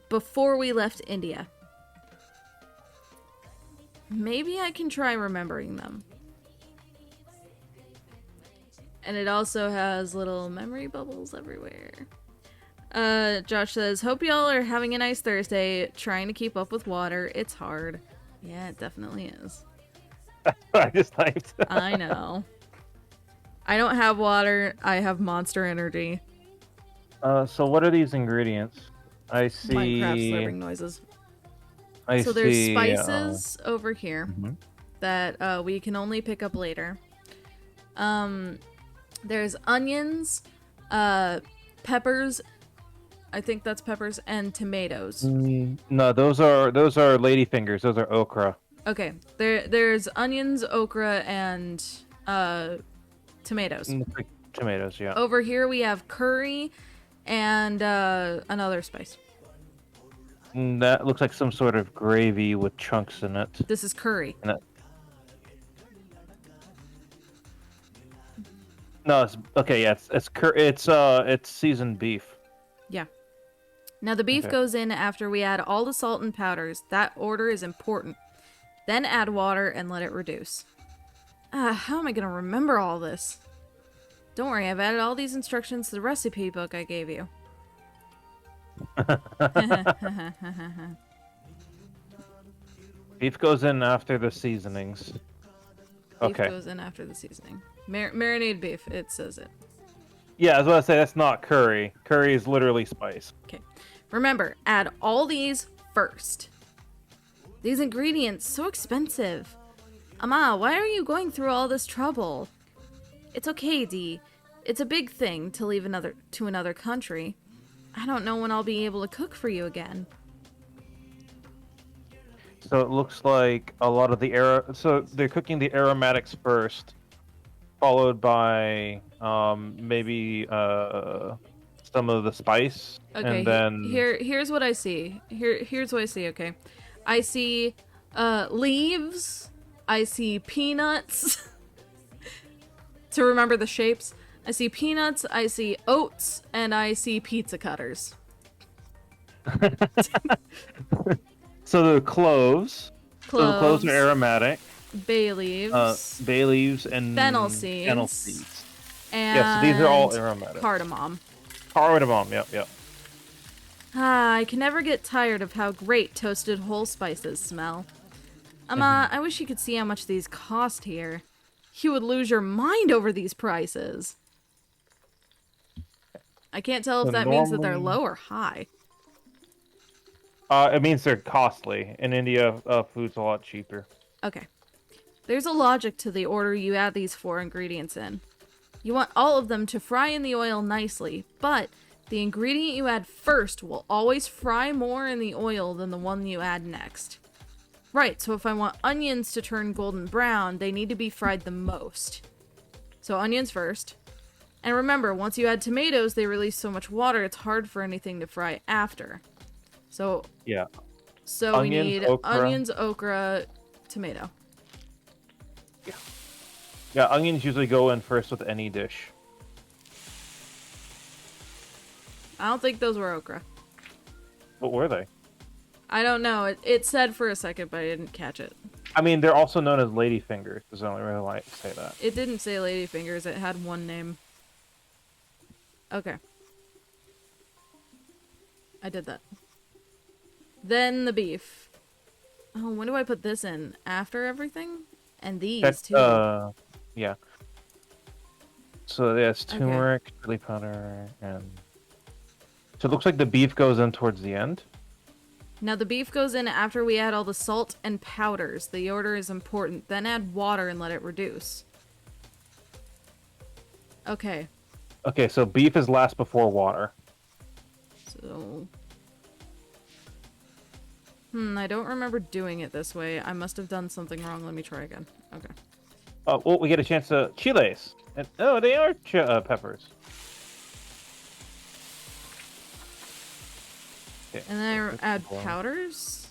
before we left India. Maybe I can try remembering them. And it also has little memory bubbles everywhere. Josh says, hope y'all are having a nice Thursday, trying to keep up with water. It's hard. Yeah, it definitely is. I just typed. I know. I don't have water. I have Monster Energy. So what are these ingredients? I see. Minecraft slurping noises. So there's spices over here that we can only pick up later. There's onions, peppers. I think that's peppers and tomatoes. No, those are ladyfingers. Those are okra. Okay, there's onions, okra, and tomatoes. Tomatoes, yeah. Over here we have curry and another spice. That looks like some sort of gravy with chunks in it. This is curry. No, it's okay. Yeah, it's seasoned beef. Yeah. Now the beef Okay. goes in after we add all the salt and powders. That order is important. Then add water and let it reduce. How am I gonna remember all this? Don't worry, I've added all these instructions to the recipe book I gave you. Beef goes in after the seasonings. Beef Okay. goes in after the seasoning. Marinated beef, it says it. Yeah, I was about to say that's not curry. Curry is literally spice. Okay. Remember, add all these first. These ingredients, so expensive. Amma, why are you going through all this trouble? It's okay, Dee. It's a big thing to leave to another country. I don't know when I'll be able to cook for you again. So it looks like a lot of the so they're cooking the aromatics first, followed by maybe some of the spice, Okay, and then here's what I see. Here's what I see, okay. I see leaves, I see peanuts to remember the shapes. I see peanuts, I see oats, and I see pizza cutters. so the cloves. So the cloves are aromatic. Bay leaves. Bay leaves and fennel seeds. Fennel seeds. And Yeah, so these are all aromatic. cardamom. Cardamom, yep. I can never get tired of how great toasted whole spices smell. Amma, I wish you could see how much these cost here. You would lose your mind over these prices. I can't tell if So that means that they're normally- low or high. It means they're costly. In India, food's a lot cheaper. Okay. There's a logic to the order you add these 4 ingredients in. You want all of them to fry in the oil nicely, but the ingredient you add first will always fry more in the oil than the one you add next. Right, so if I want onions to turn golden brown, they need to be fried the most. So onions first. And remember, once you add tomatoes, they release so much water, it's hard for anything to fry after. So Yeah. we Onions, need okra. onions, okra, tomato. Yeah, onions usually go in first with any dish. I don't think those were okra. What were they? I don't know. It said for a second, but I didn't catch it. I mean, they're also known as ladyfingers. Is the only reason why I say that. It didn't say ladyfingers. It had one name. Okay. I did that. Then the beef. Oh, when do I put this in? After everything? And these, That's, too. yeah. So there's Okay. turmeric, chili powder, and... So it looks like the beef goes in towards the end. Now the beef goes in after we add all the salt and powders. The order is important. Then add water and let it reduce. Okay, Okay, so beef is last before water. so... I don't remember doing it this way. I must have done something wrong. Let me try again. Okay. Oh, well, we get a chance to chiles. And, oh, they are peppers. Okay. And then I add powders?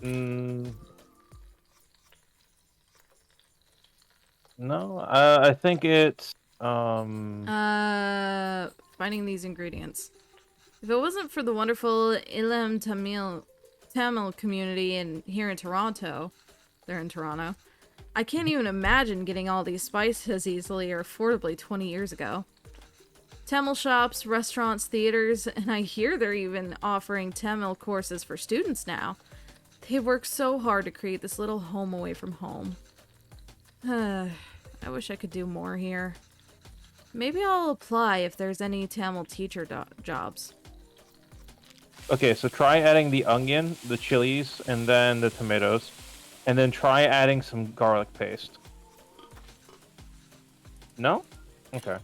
Mm, no, I think it's Finding these ingredients. If it wasn't for the wonderful Ilam Tamil community here in Toronto, they're in Toronto, I can't even imagine getting all these spices easily or affordably 20 years ago. Tamil shops, restaurants, theaters, and I hear they're even offering Tamil courses for students now. They work so hard to create this little home away from home. I wish I could do more here. Maybe I'll apply if there's any Tamil teacher jobs. okay. So try adding the onion, the chilies, and then the tomatoes, and then try adding some garlic paste. No? Okay.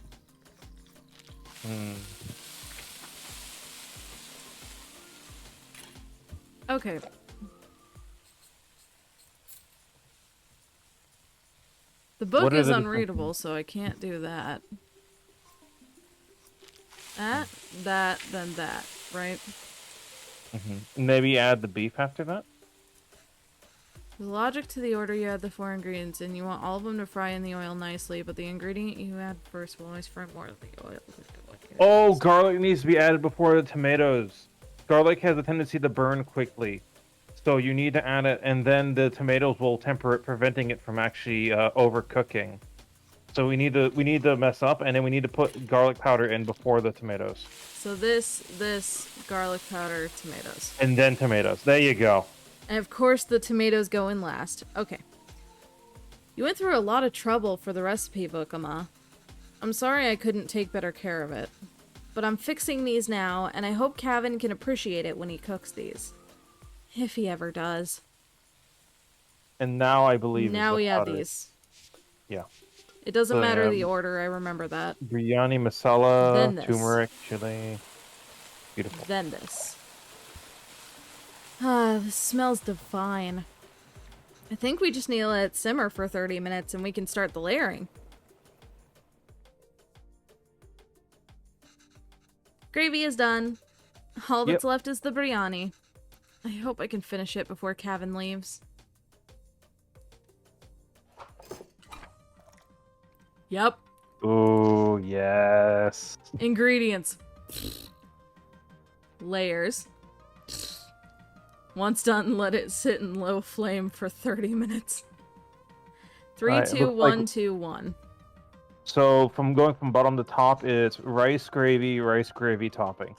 Okay. The book is unreadable, so I can't do that. That, then that, right? Maybe add the beef after that? The logic to the order, you add the 4 ingredients, and you want all of them to fry in the oil nicely, but the ingredient you add first will always fry more of the oil. Oh, garlic needs to be added before the tomatoes. Garlic has a tendency to burn quickly. So you need to add it, and then the tomatoes will temper it, preventing it from actually overcooking. So we need to mess up, and then we need to put garlic powder in before the tomatoes. So this, garlic powder, tomatoes. And then tomatoes. There you go. And of course the tomatoes go in last. Okay. You went through a lot of trouble for the recipe book, Amma. I'm sorry I couldn't take better care of it. But I'm fixing these now, and I hope Kevin can appreciate it when he cooks these. If he ever does. And now I believe now we have these. Yeah. It doesn't matter the order, I remember that. Biryani masala, Then this. turmeric, chili. Beautiful. Then this. Ah, this smells divine. I think we just need to let it simmer for 30 minutes and we can start the layering. Gravy is done. All that's left is the biryani. I hope I can finish it before Kevin leaves. Yep. Ooh, yes. Ingredients. Layers. Once done, let it sit in low flame for 30 minutes. 3, 2, 1, 2, 1. So from going from bottom to top, it's rice gravy topping.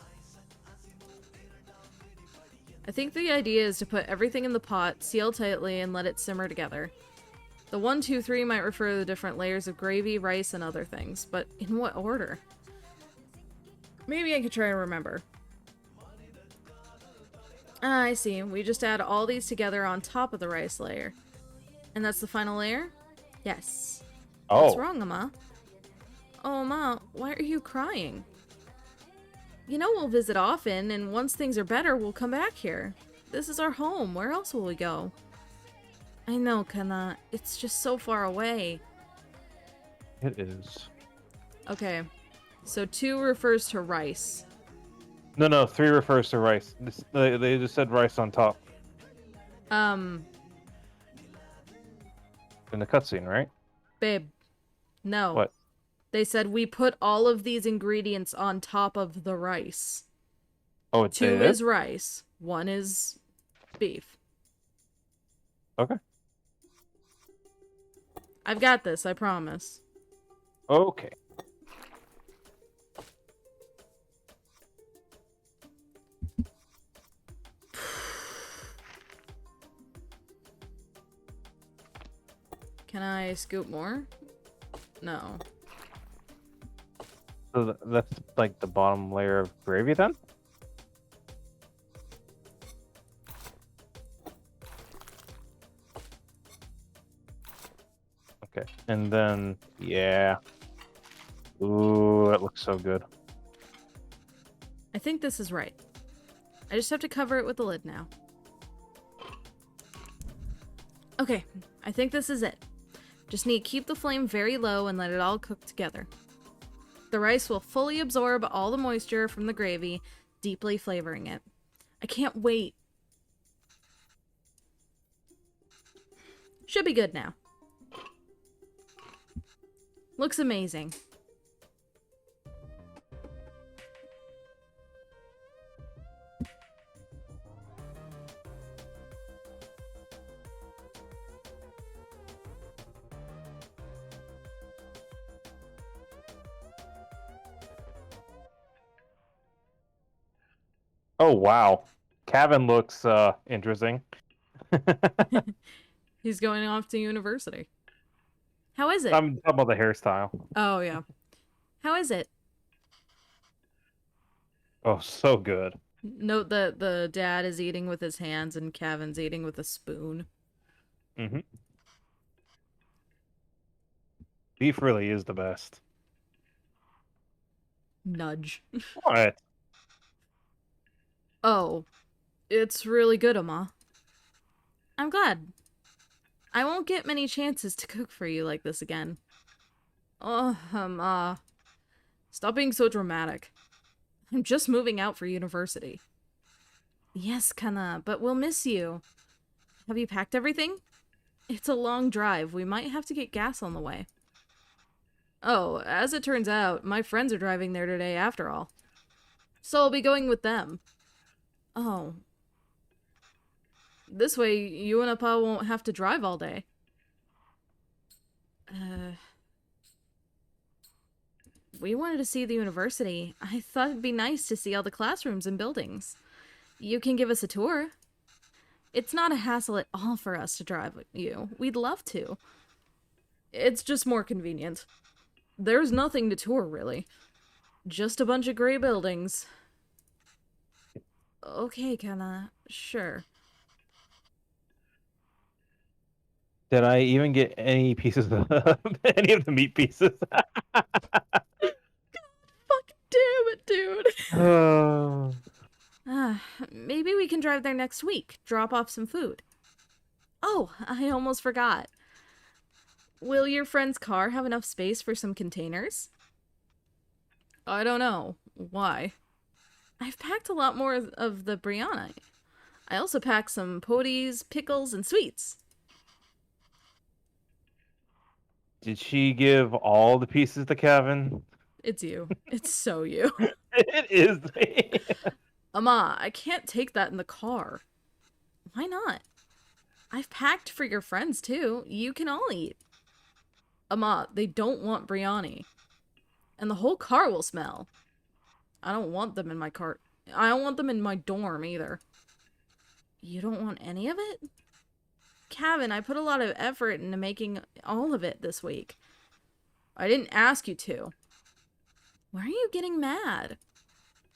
I think the idea is to put everything in the pot, seal tightly, and let it simmer together. The 1, 2, 3 might refer to the different layers of gravy, rice, and other things, but in what order? Maybe I could try and remember. Ah, I see. We just add all these together on top of the rice layer. And that's the final layer? Yes. Oh. What's wrong, Amma? Oh, Ma, why are you crying? You know we'll visit often, and once things are better, we'll come back here. This is our home. Where else will we go? I know, Kana. It's just so far away. It is. Okay. So 2 refers to rice. No, 3 refers to rice. They just said rice on top. Um. In the cutscene, right? Babe. No. What? They said we put all of these ingredients on top of the rice. Oh, it's 2 is rice. 1 is beef. Okay. I've got this, I promise. Okay. Can I scoop more? No. So that's like the bottom layer of gravy then? Okay. And then, yeah. Ooh, that looks so good. I think this is right. I just have to cover it with the lid now. Okay, I think this is it. Just need to keep the flame very low and let it all cook together. The rice will fully absorb all the moisture from the gravy, deeply flavoring it. I can't wait. Should be good now. Looks amazing. Oh wow, Kevin looks interesting. He's going off to university. How is it? I'm talking about the hairstyle. Oh, yeah. How is it? Oh, so good. Note that the dad is eating with his hands and Kevin's eating with a spoon. Mm-hmm. Beef really is the best. Nudge. What? Oh, it's really good, Amma. I'm glad. I won't get many chances to cook for you like this again. Oh, Amma. Stop being so dramatic. I'm just moving out for university. Yes, Kana, but we'll miss you. Have you packed everything? It's a long drive. We might have to get gas on the way. Oh, as it turns out, my friends are driving there today after all. So I'll be going with them. Oh. This way, you and Appa won't have to drive all day. We wanted to see the university. I thought it'd be nice to see all the classrooms and buildings. You can give us a tour. It's not a hassle at all for us to drive with you. We'd love to. It's just more convenient. There's nothing to tour, really. Just a bunch of gray buildings. Okay, Kana. Sure. Did I even get any pieces of any of the meat pieces? Fuck damn it, dude. Oh. Maybe we can drive there next week. Drop off some food. Oh, I almost forgot. Will your friend's car have enough space for some containers? I don't know. Why? I've packed a lot more of the biryani. I also packed some potis, pickles, and sweets. Did she give all the pieces to Kevin? It's you. It's so you. It is me. Amma, I can't take that in the car. Why not? I've packed for your friends too. You can all eat. Amma, they don't want biryani. And the whole car will smell. I don't want them in my car. I don't want them in my dorm either. You don't want any of it? Kevin, I put a lot of effort into making all of it this week. I didn't ask you to. Why are you getting mad?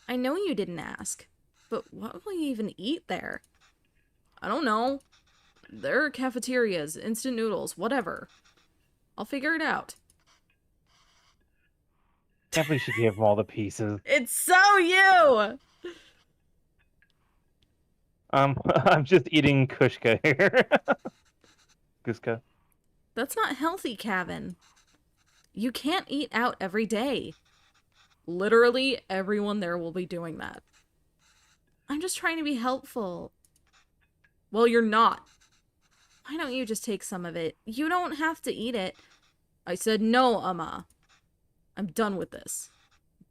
I know you didn't ask, but what will you even eat there? I don't know. There are cafeterias, instant noodles, whatever. I'll figure it out. Definitely should give him all the pieces. It's so you! I'm just eating kushka here. Kuska. That's not healthy, Kevin. You can't eat out every day. Literally, everyone there will be doing that. I'm just trying to be helpful. Well, you're not. Why don't you just take some of it? You don't have to eat it. I said no, Amma. I'm done with this.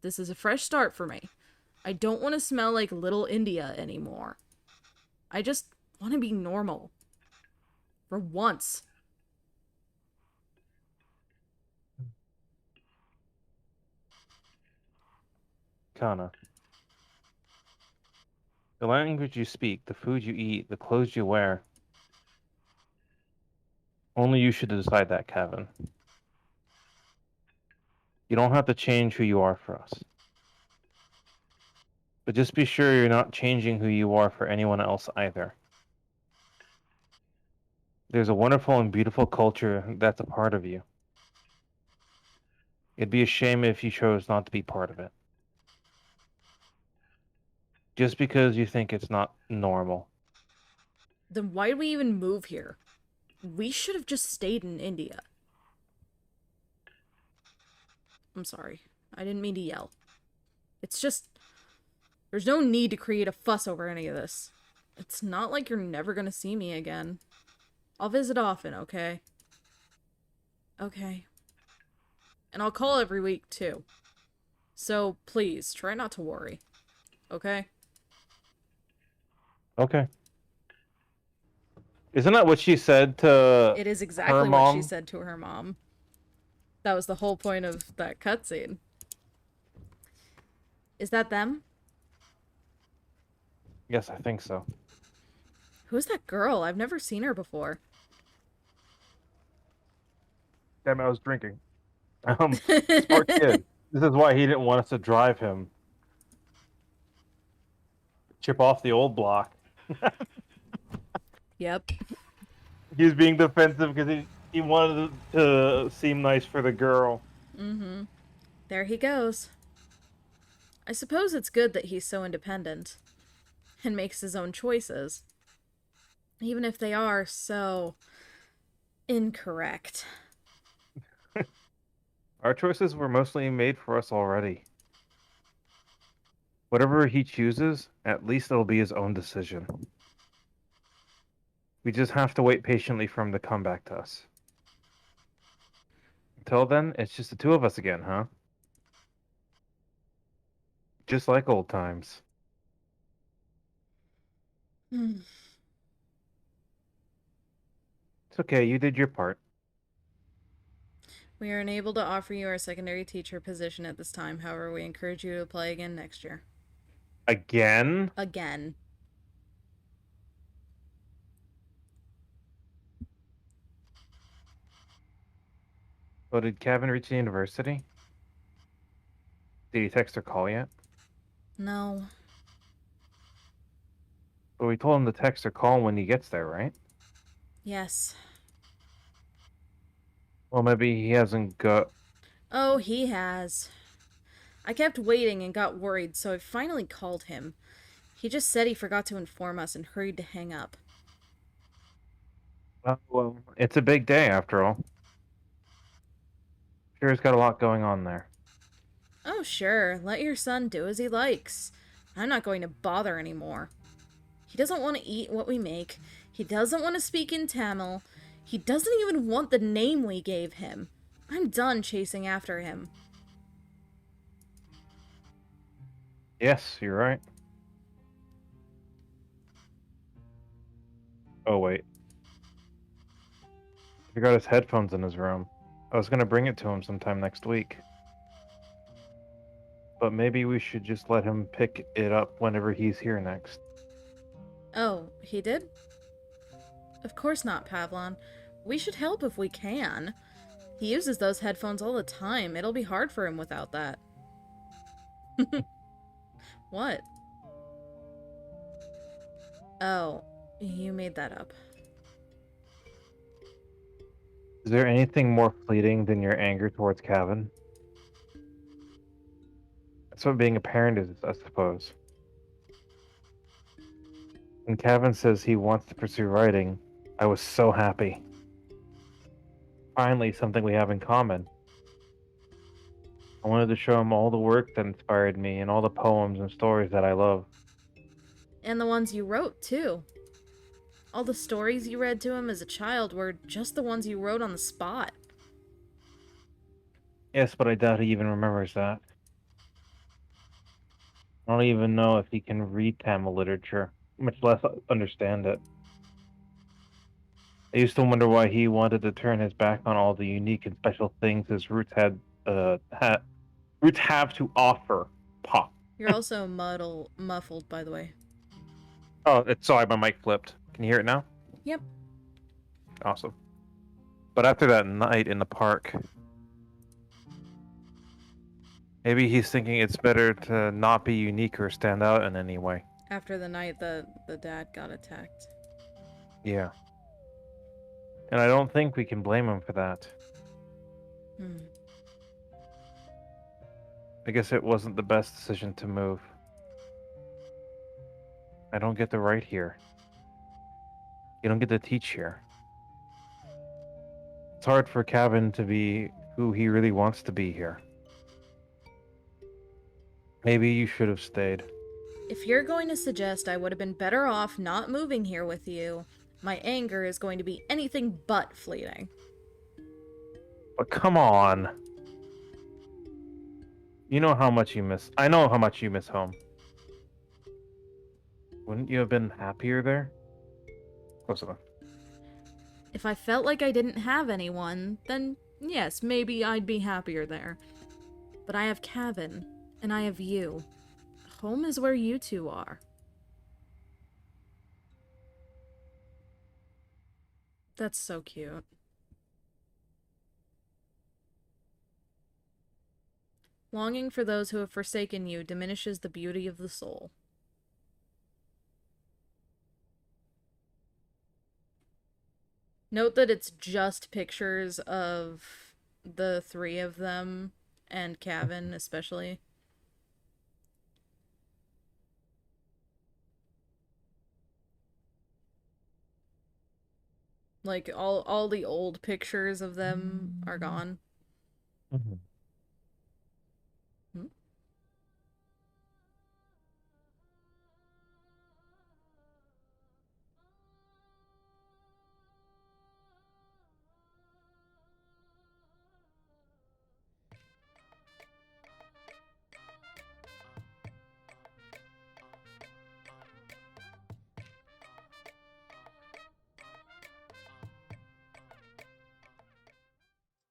This is a fresh start for me. I don't want to smell like Little India anymore. I just want to be normal. For once. Kana. The language you speak, the food you eat, the clothes you wear. Only you should decide that, Kevin. You don't have to change who you are for us. But just be sure you're not changing who you are for anyone else either. There's a wonderful and beautiful culture that's a part of you. It'd be a shame if you chose not to be part of it. Just because you think it's not normal. Then why did we even move here? We should have just stayed in India. I'm sorry. I didn't mean to yell. It's just... There's no need to create a fuss over any of this. It's not like you're never gonna see me again. I'll visit often, okay? Okay. And I'll call every week, too. So, please, try not to worry. Okay? Okay. Isn't that what she said to It is her exactly what she mom? said to her mom. That was the whole point of that cutscene. Is that them? Yes, I think so. Who's that girl? I've never seen her before. Damn, I was drinking. Smart kid. This is why he didn't want us to drive him. Chip off the old block. Yep. He was being defensive because he wanted to seem nice for the girl. Mm-hmm. There he goes. I suppose it's good that he's so independent. And makes his own choices. Even if they are so... incorrect. Our choices were mostly made for us already. Whatever he chooses, at least it'll be his own decision. We just have to wait patiently for him to come back to us. Until then, it's just the two of us again, huh? Just like old times. It's okay, you did your part. We are unable to offer you our secondary teacher position at this time. However, we encourage you to apply again next year. Again? Again. Oh, did Kevin reach the university? Did he text or call yet? No. But we told him to text or call when he gets there, right? Yes. Well, maybe he hasn't got... Oh, he has. I kept waiting and got worried, so I finally called him. He just said he forgot to inform us and hurried to hang up. Well, it's a big day after all. Sure, he's got a lot going on there. Oh, sure. Let your son do as he likes. I'm not going to bother anymore. He doesn't want to eat what we make. He doesn't want to speak in Tamil. He doesn't even want the name we gave him. I'm done chasing after him. Yes, you're right. Oh, wait. He forgot his headphones in his room. I was going to bring it to him sometime next week. But maybe we should just let him pick it up whenever he's here next. Oh, he did? Of course not, Pavlon. We should help if we can. He uses those headphones all the time. It'll be hard for him without that. What? Oh, you made that up. Is there anything more fleeting than your anger towards Kevin? That's what being a parent is, I suppose. When Kevin says he wants to pursue writing, I was so happy. Finally, something we have in common. I wanted to show him all the work that inspired me and all the poems and stories that I love. And the ones you wrote, too. All the stories you read to him as a child were just the ones you wrote on the spot. Yes, but I doubt he even remembers that. I don't even know if he can read Tamil literature, much less understand it. I used to wonder why he wanted to turn his back on all the unique and special things his roots have to offer. Pop. You're also muffled, by the way. Oh, sorry, my mic flipped. Can you hear it now? Yep. Awesome. But after that night in the park, maybe he's thinking it's better to not be unique or stand out in any way. After the night the dad got attacked. Yeah. And I don't think we can blame him for that. I guess it wasn't the best decision to move. I don't get to write here. You don't get to teach here. It's hard for Kevin to be who he really wants to be here. Maybe you should have stayed. If you're going to suggest I would have been better off not moving here with you, my anger is going to be anything but fleeting. But come on. You know how much you miss. I know how much you miss home. Wouldn't you have been happier there? Close enough. If I felt like I didn't have anyone, then yes, maybe I'd be happier there. But I have Kevin, and I have you. Home is where you two are. That's so cute. Longing for those who have forsaken you diminishes the beauty of the soul. Note that it's just pictures of the three of them, and Kevin especially. Like, all the old pictures of them are gone. Mm-hmm. Hmm?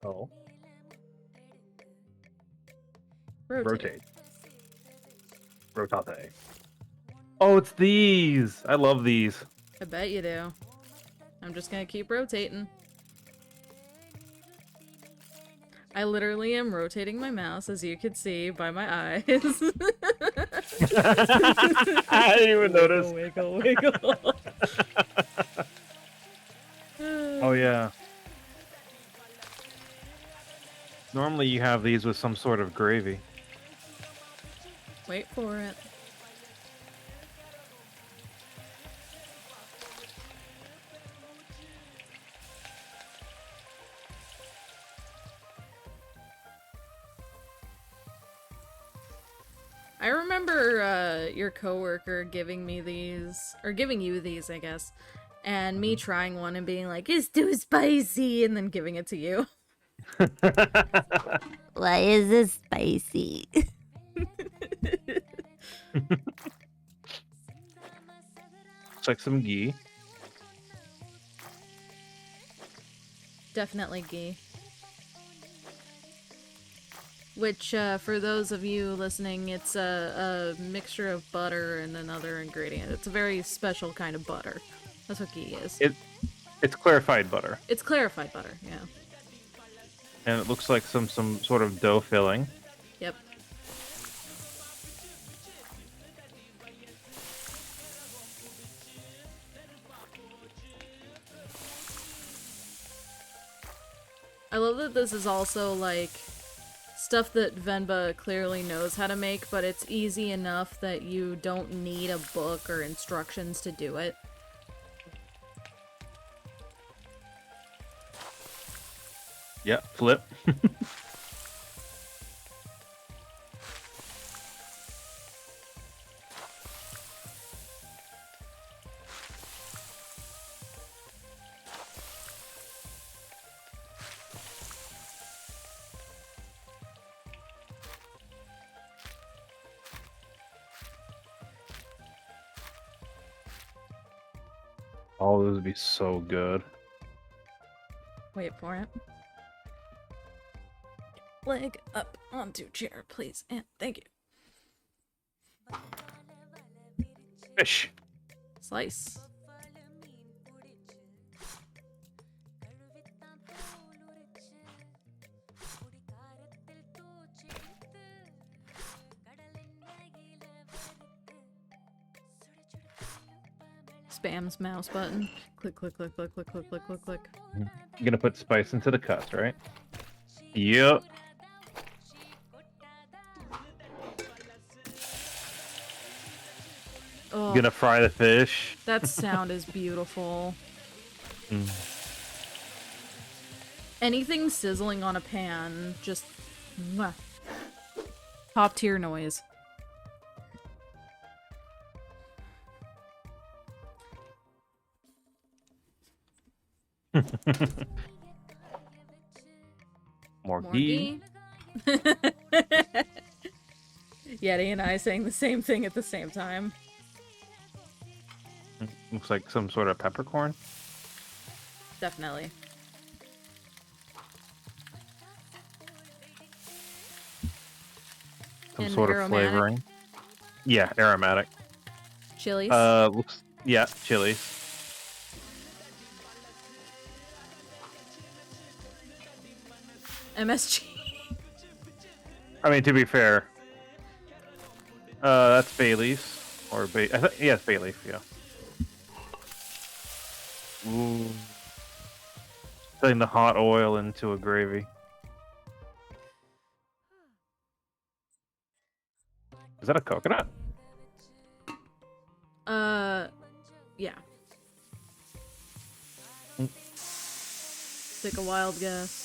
Oh. Rotate. Rotate. Oh, it's these! I love these. I bet you do. I'm just gonna keep rotating. I literally am rotating my mouse, as you can see by my eyes. I didn't even notice. Wiggle, wiggle. Oh, yeah. Normally you have these with some sort of gravy. Wait for it. I remember your coworker giving me these, or giving you these, I guess, and me trying one and being like, "It's too spicy," and then giving it to you. Why is this spicy? It's like some ghee. Definitely ghee. Which, for those of you listening, it's a mixture of butter and another ingredient. It's a very special kind of butter. That's what ghee is. It's clarified butter. It's clarified butter, yeah. And it looks like some sort of dough filling. Yep. I love that this is also, like, stuff that Venba clearly knows how to make, but it's easy enough that you don't need a book or instructions to do it. Yeah, flip. Oh, this would be so good. Wait for it. Leg up onto chair, please, and thank you. Fish. Slice. Spam's mouse button. Click, click, click, click, click, click, click, click, click. You're gonna put spice into the cuts, right? Yep. Oh, Gonna fry the fish. that sound is beautiful. Mm. Anything sizzling on a pan, just mwah. Top tier noise. Morgie. Yeti and I saying the same thing at the same time. Looks like some sort of peppercorn. Definitely. Some And sort of aromatic. flavoring. Yeah, aromatic. Chilies. Yeah, chilies. MSG. I mean, to be fair, that's bay leaf or yeah, it's bay leaf. Yeah. Ooh. Putting the hot oil into a gravy. Is that a coconut? Yeah. Mm. Take a wild guess.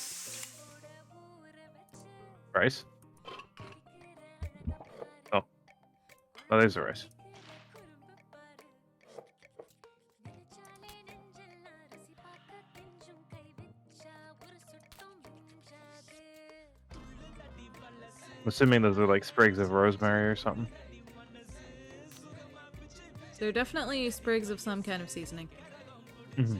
Rice? Oh. Oh, there's the rice. I'm assuming those are like sprigs of rosemary or something. They're definitely sprigs of some kind of seasoning. Mm-hmm.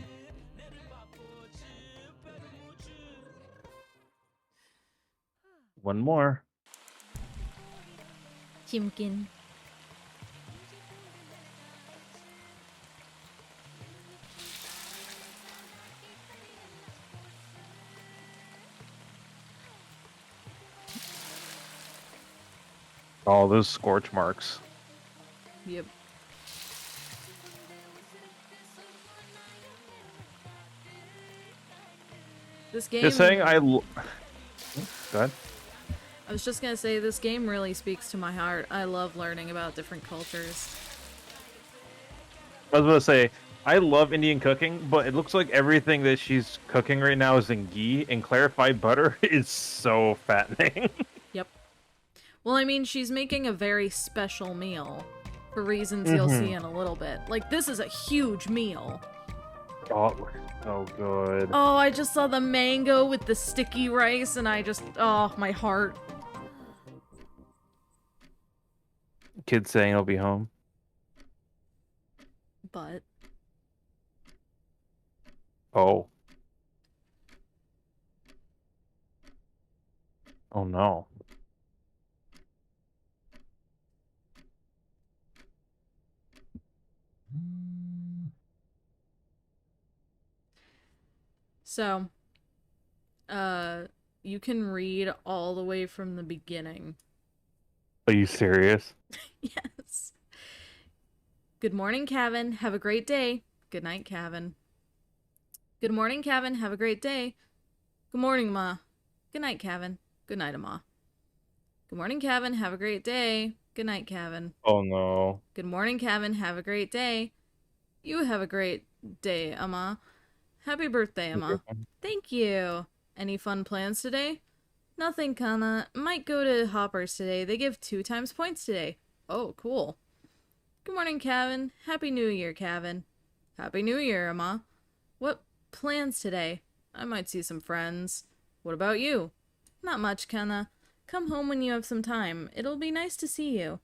One more. Chimkin. All those scorch marks. Yep. This game. Just saying, Go ahead. I was just gonna say, this game really speaks to my heart. I love learning about different cultures. I was gonna say, I love Indian cooking, but it looks like everything that she's cooking right now is in ghee, and clarified butter is so fattening. Yep. Well, I mean, she's making a very special meal, for reasons you'll see in a little bit. Like, this is a huge meal. Oh, it looks so good. Oh, I just saw the mango with the sticky rice, and I just, oh, my heart. Kid saying he'll be home. But Oh. Oh no. so, you can read all the way from the beginning. Are you serious? Yes. Good morning, Kevin. Have a great day. Good night, Kevin. Good morning, Kevin. Have a great day. Good morning, Ma. Good night, Kevin. Good night, Ma. Good morning, Kevin. Have a great day. Good night, Kevin. Oh no. Good morning, Kevin. Have a great day. You have a great day, Amma. Happy birthday, Amma. Thank you. Any fun plans today? Nothing, Kana. Might go to Hoppers today. They give 2 times points today. Oh, cool. Good morning, Kevin. Happy New Year, Kevin. Happy New Year, Amma. What plans today? I might see some friends. What about you? Not much, Kana. Come home when you have some time. It'll be nice to see you.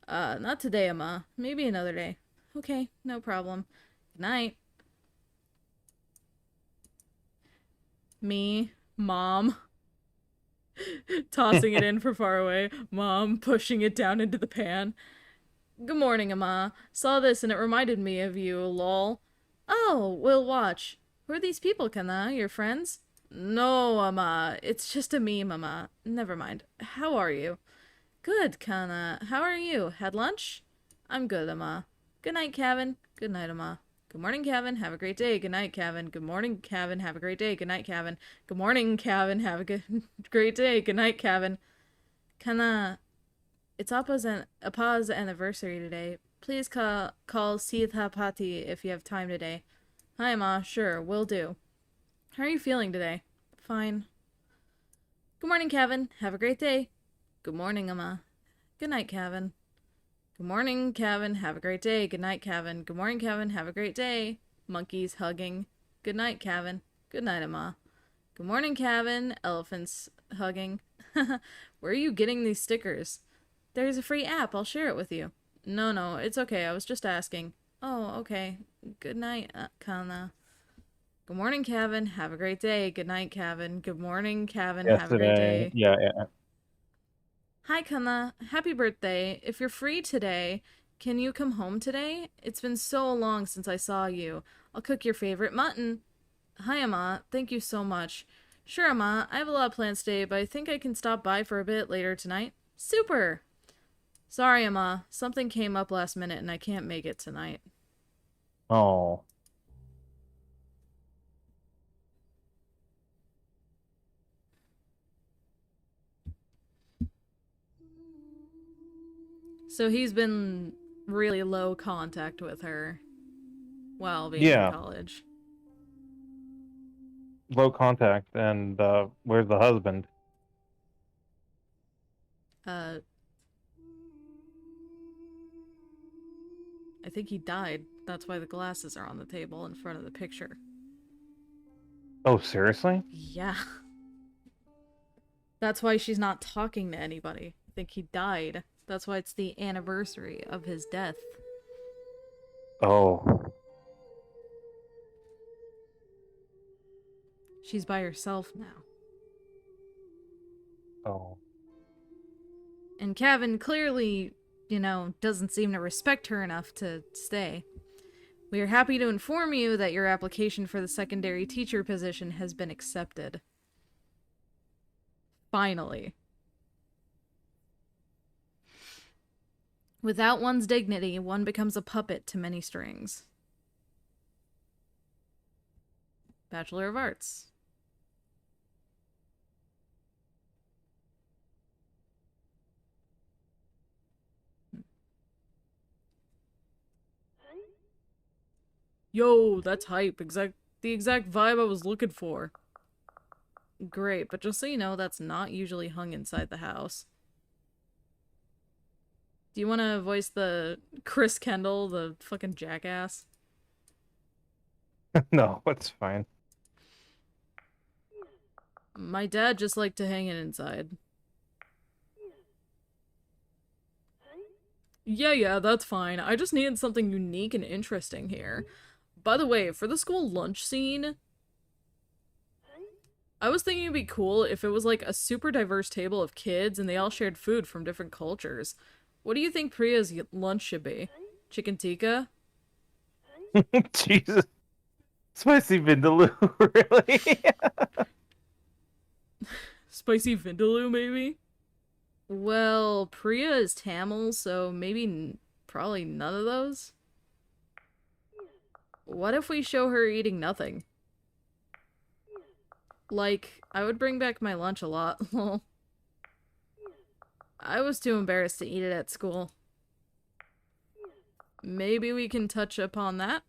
Not today, Amma. Maybe another day. Okay, no problem. Good night. Me, Mom, tossing it in for far away. Mom, pushing it down into the pan. Good morning, Amma. Saw this and it reminded me of you, lol. Oh, we'll watch. Who are these people, Kana? Your friends? No, Amma. It's just a meme, Amma. Never mind. How are you? Good, Kana. How are you? Had lunch? I'm good, Amma. Good night, Kevin. Good night, Amma. Good morning, Kevin. Have a great day. Good night, Kevin. Good morning, Kevin. Have a great day. Good night, Kevin. Good morning, Kevin. Have a great day. Good night, Kevin. Kana, it's Appa's anniversary today. Please call Sithapati if you have time today. Hi, Ma. Sure, will do. How are you feeling today? Fine. Good morning, Kevin. Have a great day. Good morning, Amma. Good night, Kevin. Good morning, Kevin. Have a great day. Good night, Kevin. Good morning, Kevin. Have a great day. Monkeys hugging. Good night, Kevin. Good night, Amma. Good morning, Kevin. Elephants hugging. Where are you getting these stickers? There's a free app. I'll share it with you. No, it's okay. I was just asking. Oh, okay. Good night, Kana. Good morning, Kevin. Have a great day. Good night, Kevin. Good morning, Kevin. Have a great Yesterday. day. Yeah. Hi, Kana. Happy birthday. If you're free today, can you come home today? It's been so long since I saw you. I'll cook your favorite mutton. Hi, Amma. Thank you so much. Sure, Amma. I have a lot of plans today, but I think I can stop by for a bit later tonight. Super! Sorry, Amma. Something came up last minute and I can't make it tonight. Oh. So he's been really low contact with her while being in Yeah. college. Low contact. And where's the husband? I think he died. That's why the glasses are on the table in front of the picture. Oh, seriously? Yeah. That's why she's not talking to anybody. I think he died. That's why it's the anniversary of his death. Oh. She's by herself now. Oh. And Kevin clearly, doesn't seem to respect her enough to stay. We are happy to inform you that your application for the secondary teacher position has been accepted. Finally. Without one's dignity, one becomes a puppet to many strings. Bachelor of Arts. Yo, that's hype. The exact vibe I was looking for. Great, but just so you know, that's not usually hung inside the house. Do you want to voice the Chris Kendall, the fucking jackass? No, it's fine. My dad just liked to hang it inside. Yeah, that's fine. I just needed something unique and interesting here. By the way, for the school lunch scene, I was thinking it'd be cool if it was like a super diverse table of kids and they all shared food from different cultures. What do you think Priya's lunch should be? Chicken tikka? Jesus. Spicy vindaloo, really? Spicy vindaloo, maybe? Well, Priya is Tamil, so maybe probably none of those? What if we show her eating nothing? Like, I would bring back my lunch a lot. I was too embarrassed to eat it at school. Maybe we can touch upon that?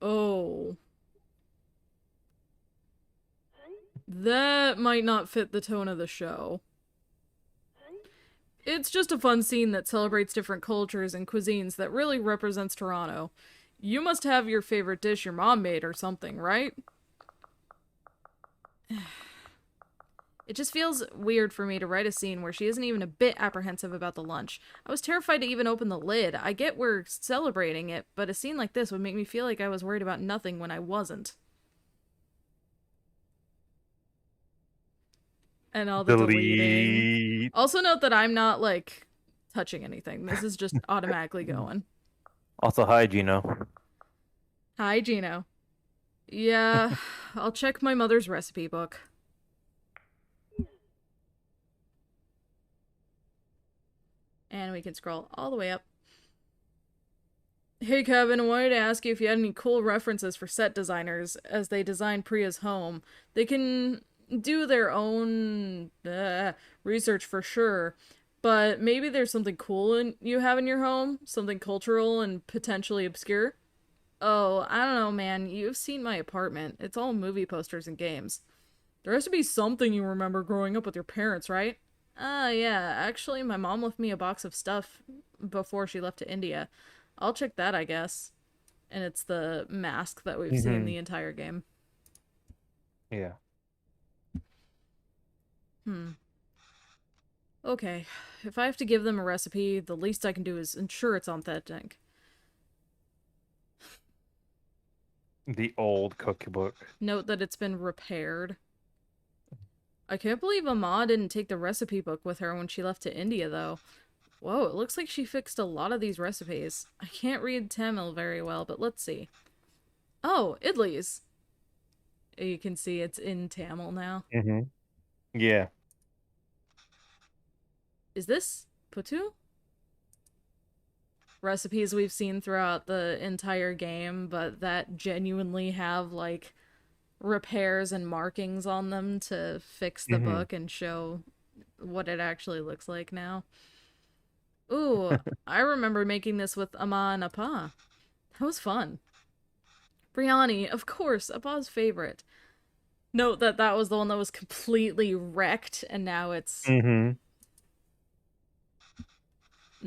Oh. That might not fit the tone of the show. It's just a fun scene that celebrates different cultures and cuisines that really represents Toronto. You must have your favorite dish your mom made or something, right? It just feels weird for me to write a scene where she isn't even a bit apprehensive about the lunch. I was terrified to even open the lid. I get we're celebrating it, but a scene like this would make me feel like I was worried about nothing when I wasn't. And all the deleting. Delete. Also note that I'm not, like, touching anything. This is just automatically going. Also, hi, Gino. Hi, Gino. Yeah, I'll check my mother's recipe book. And we can scroll all the way up. Hey Kevin, I wanted to ask you if you had any cool references for set designers as they design Priya's home. They can do their own research for sure, but maybe there's something cool you have in your home, something cultural and potentially obscure. Oh, I don't know, man. You've seen my apartment. It's all movie posters and games. There has to be something you remember growing up with your parents, right? Yeah. Actually, my mom left me a box of stuff before she left to India. I'll check that, I guess. And it's the mask that we've seen Mm-hmm. the entire game. Yeah. Hmm. Okay. If I have to give them a recipe, the least I can do is ensure it's authentic. The old cookbook. Note that it's been repaired. I can't believe Amma didn't take the recipe book with her when she left to India, though. Whoa, it looks like she fixed a lot of these recipes. I can't read Tamil very well, but let's see. Oh, idlis. You can see it's in Tamil now. Mm-hmm. Yeah. Is this Putu? Recipes we've seen throughout the entire game, but that genuinely have, like, repairs and markings on them to fix the Mm-hmm. book and show what it actually looks like now. Ooh, I remember making this with Amma and Appa. That was fun. Briani, of course, Appa's favorite. Note that that was the one that was completely wrecked, and now it's Mm-hmm.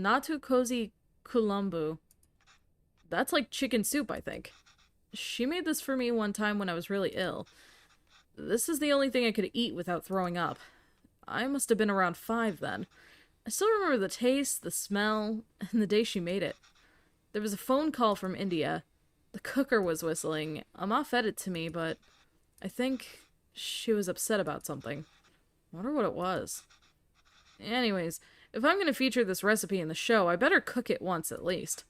Natu Cozy Kulambu. That's like chicken soup, I think. She made this for me one time when I was really ill. This is the only thing I could eat without throwing up. I must have been around 5 then. I still remember the taste, the smell, and the day she made it. There was a phone call from India. The cooker was whistling. Amma fed it to me, but I think she was upset about something. Wonder what it was. Anyways, if I'm gonna feature this recipe in the show, I better cook it once at least.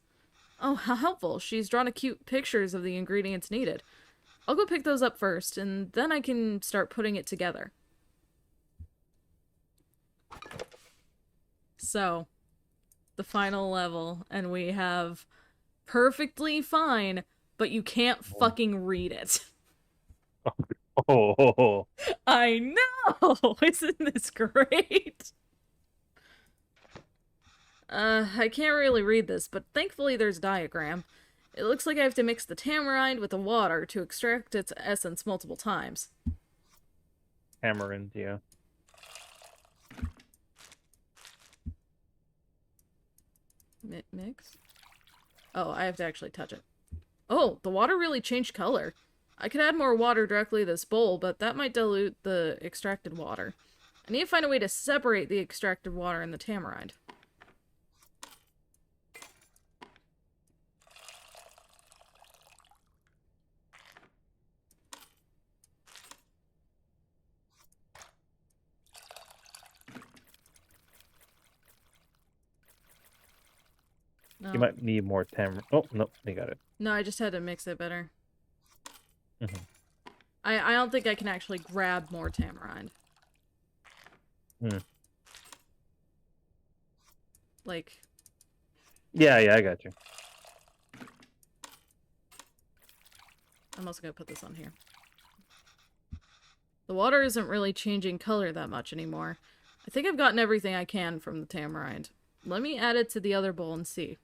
Oh, how helpful. She's drawn a cute pictures of the ingredients needed. I'll go pick those up first, and then I can start putting it together. So, the final level, and we have perfectly fine, but you can't fucking read it. Oh. I know! Isn't this great? I can't really read this, but thankfully there's a diagram. It looks like I have to mix the tamarind with the water to extract its essence multiple times. Tamarind, yeah. Mix? Oh, I have to actually touch it. Oh, the water really changed color. I could add more water directly to this bowl, but that might dilute the extracted water. I need to find a way to separate the extracted water and the tamarind. No. You might need more tamarind. Oh, no, they got it. No, I just had to mix it better. Mm-hmm. I don't think I can actually grab more tamarind. Hmm. Like, Yeah, I got you. I'm also gonna put this on here. The water isn't really changing color that much anymore. I think I've gotten everything I can from the tamarind. Let me add it to the other bowl and see.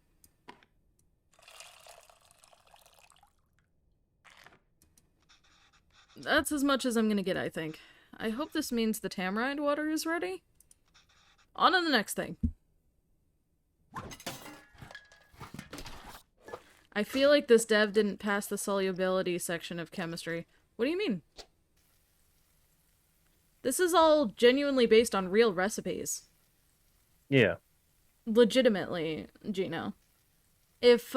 That's as much as I'm gonna get, I think. I hope this means the tamarind water is ready. On to the next thing. I feel like this dev didn't pass the solubility section of chemistry. What do you mean? This is all genuinely based on real recipes. Yeah. Legitimately, Gino. If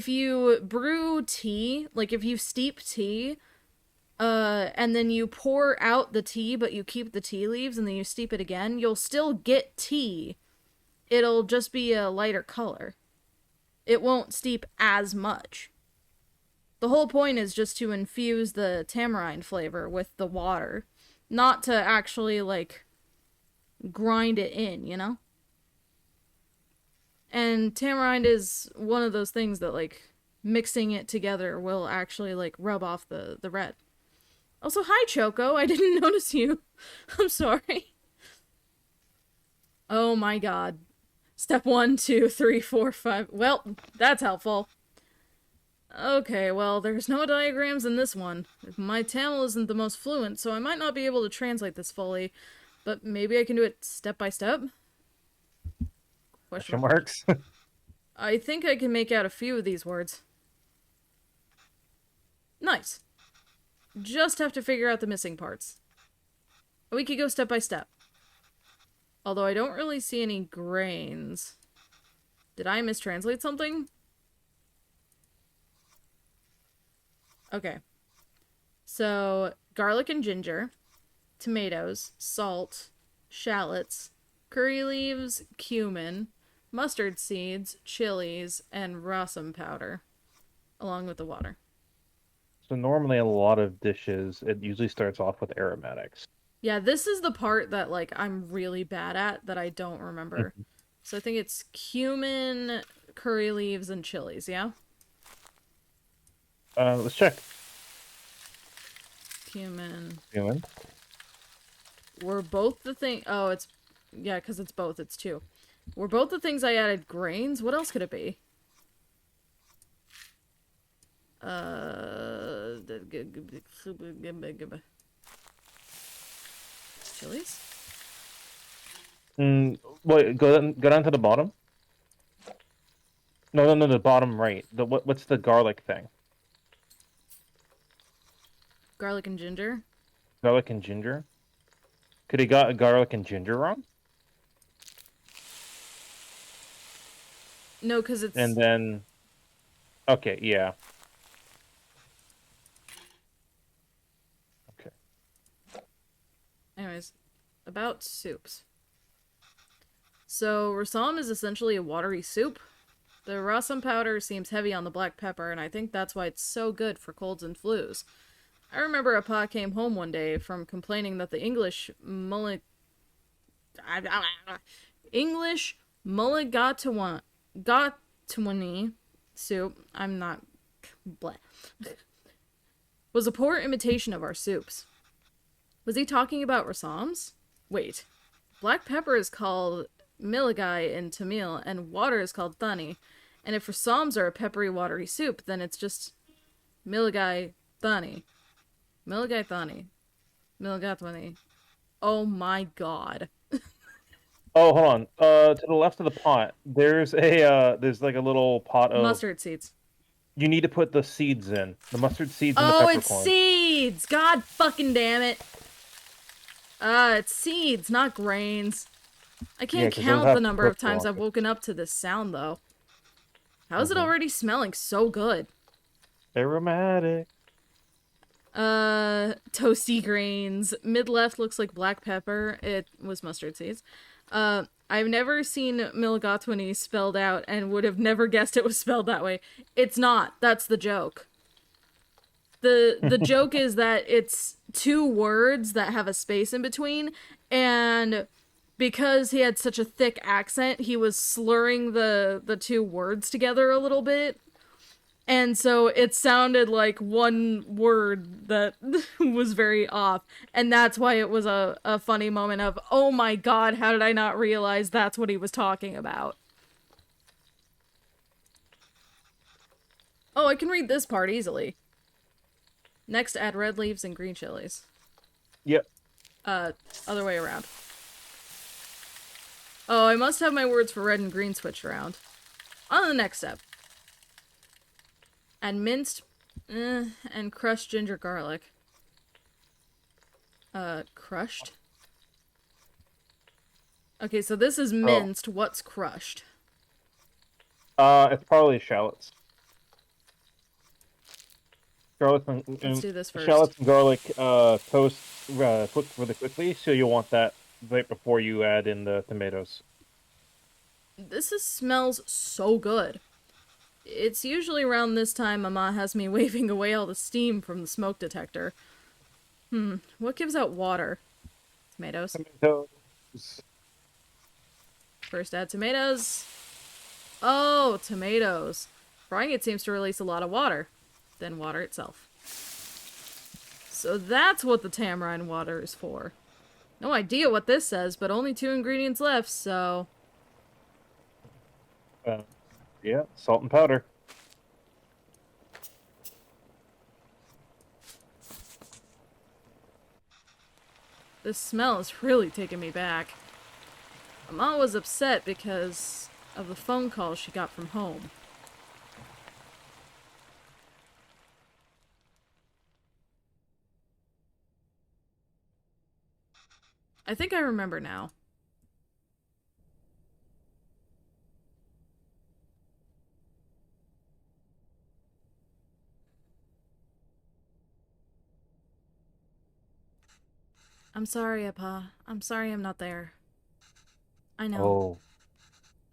you brew tea, like if you steep tea, and then you pour out the tea, but you keep the tea leaves, and then you steep it again, you'll still get tea. It'll just be a lighter color. It won't steep as much. The whole point is just to infuse the tamarind flavor with the water, not to actually, like, grind it in, you know? And tamarind is one of those things that, like, mixing it together will actually, like, rub off the red. Also, hi, Choco. I didn't notice you. I'm sorry. Oh my god. Step 1, 2, 3, 4, 5. Well, that's helpful. Okay, well, there's no diagrams in this one. My Tamil isn't the most fluent, so I might not be able to translate this fully, but maybe I can do it step by step? Question marks. I think I can make out a few of these words. Nice. Just have to figure out the missing parts. We could go step by step. Although I don't really see any grains. Did I mistranslate something? Okay. So, garlic and ginger, tomatoes, salt, shallots, curry leaves, cumin, mustard seeds, chilies, and rasam powder, along with the water. So normally a lot of dishes, it usually starts off with aromatics. Yeah, this is the part that, like, I'm really bad at that I don't remember. So I think it's cumin, curry leaves, and chilies, yeah? Let's check. Cumin. Cumin. Were both the thing... Oh, it's... Yeah, because it's both. It's two. Were both the things I added grains? What else could it be? Chilies? Wait, go down to the bottom. No, the bottom right. What's the garlic thing? Garlic and ginger? Garlic and ginger. Could he got garlic and ginger wrong? No, because it's... And then, okay, yeah. Okay. Anyways, about soups. So, rasam is essentially a watery soup. The rasam powder seems heavy on the black pepper, and I think that's why it's so good for colds and flus. I remember a pa came home one day from complaining that the English mulligatawny soup, I'm not, bleh, was a poor imitation of our soups. Was he talking about rasams? Wait, black pepper is called miligai in Tamil, and water is called thani. And if rasams are a peppery, watery soup, then it's just miligai thani. Miligai thani. Miligatwani. Oh my god. Oh, hold on. To the left of the pot, there's there's like a little pot of Mustard seeds. You need to put the seeds in. The mustard seeds and the Oh, peppercorn. it's seeds! God fucking damn it. It's seeds, not grains. I can't 'cause those count have the to number of cook times I've longer. woken up to this sound, though. How is it already smelling so good? Aromatic. Toasty grains. Mid-left looks like black pepper. It was mustard seeds. I've never seen Miligatwini spelled out and would have never guessed it was spelled that way. It's not. That's the joke. The joke is that it's two words that have a space in between, and because he had such a thick accent, he was slurring the two words together a little bit. And so it sounded like one word that was very off. And that's why it was a funny moment of, oh my god, how did I not realize that's what he was talking about? Oh, I can read this part easily. Next, add red leaves and green chilies. Yep. Other way around. Oh, I must have my words for red and green switched around. On to the next step. Add minced and crushed ginger garlic. Crushed? Okay, so this is minced. What's crushed? It's probably shallots. Shallots Let's do this first. Shallots and garlic toast cook really quickly, so you'll want that right before you add in the tomatoes. Smells so good. It's usually around this time Mama has me waving away all the steam from the smoke detector. What gives out water? Tomatoes. Tomatoes. First add tomatoes. Oh, tomatoes. Frying it seems to release a lot of water. Than water itself. So that's what the tamarind water is for. No idea what this says, but only 2 ingredients left, so... Yeah, salt and powder. This smell is really taking me back. Mama was upset because of the phone call she got from home. I think I remember now. I'm sorry, Appa. I'm sorry I'm not there. I know. Oh,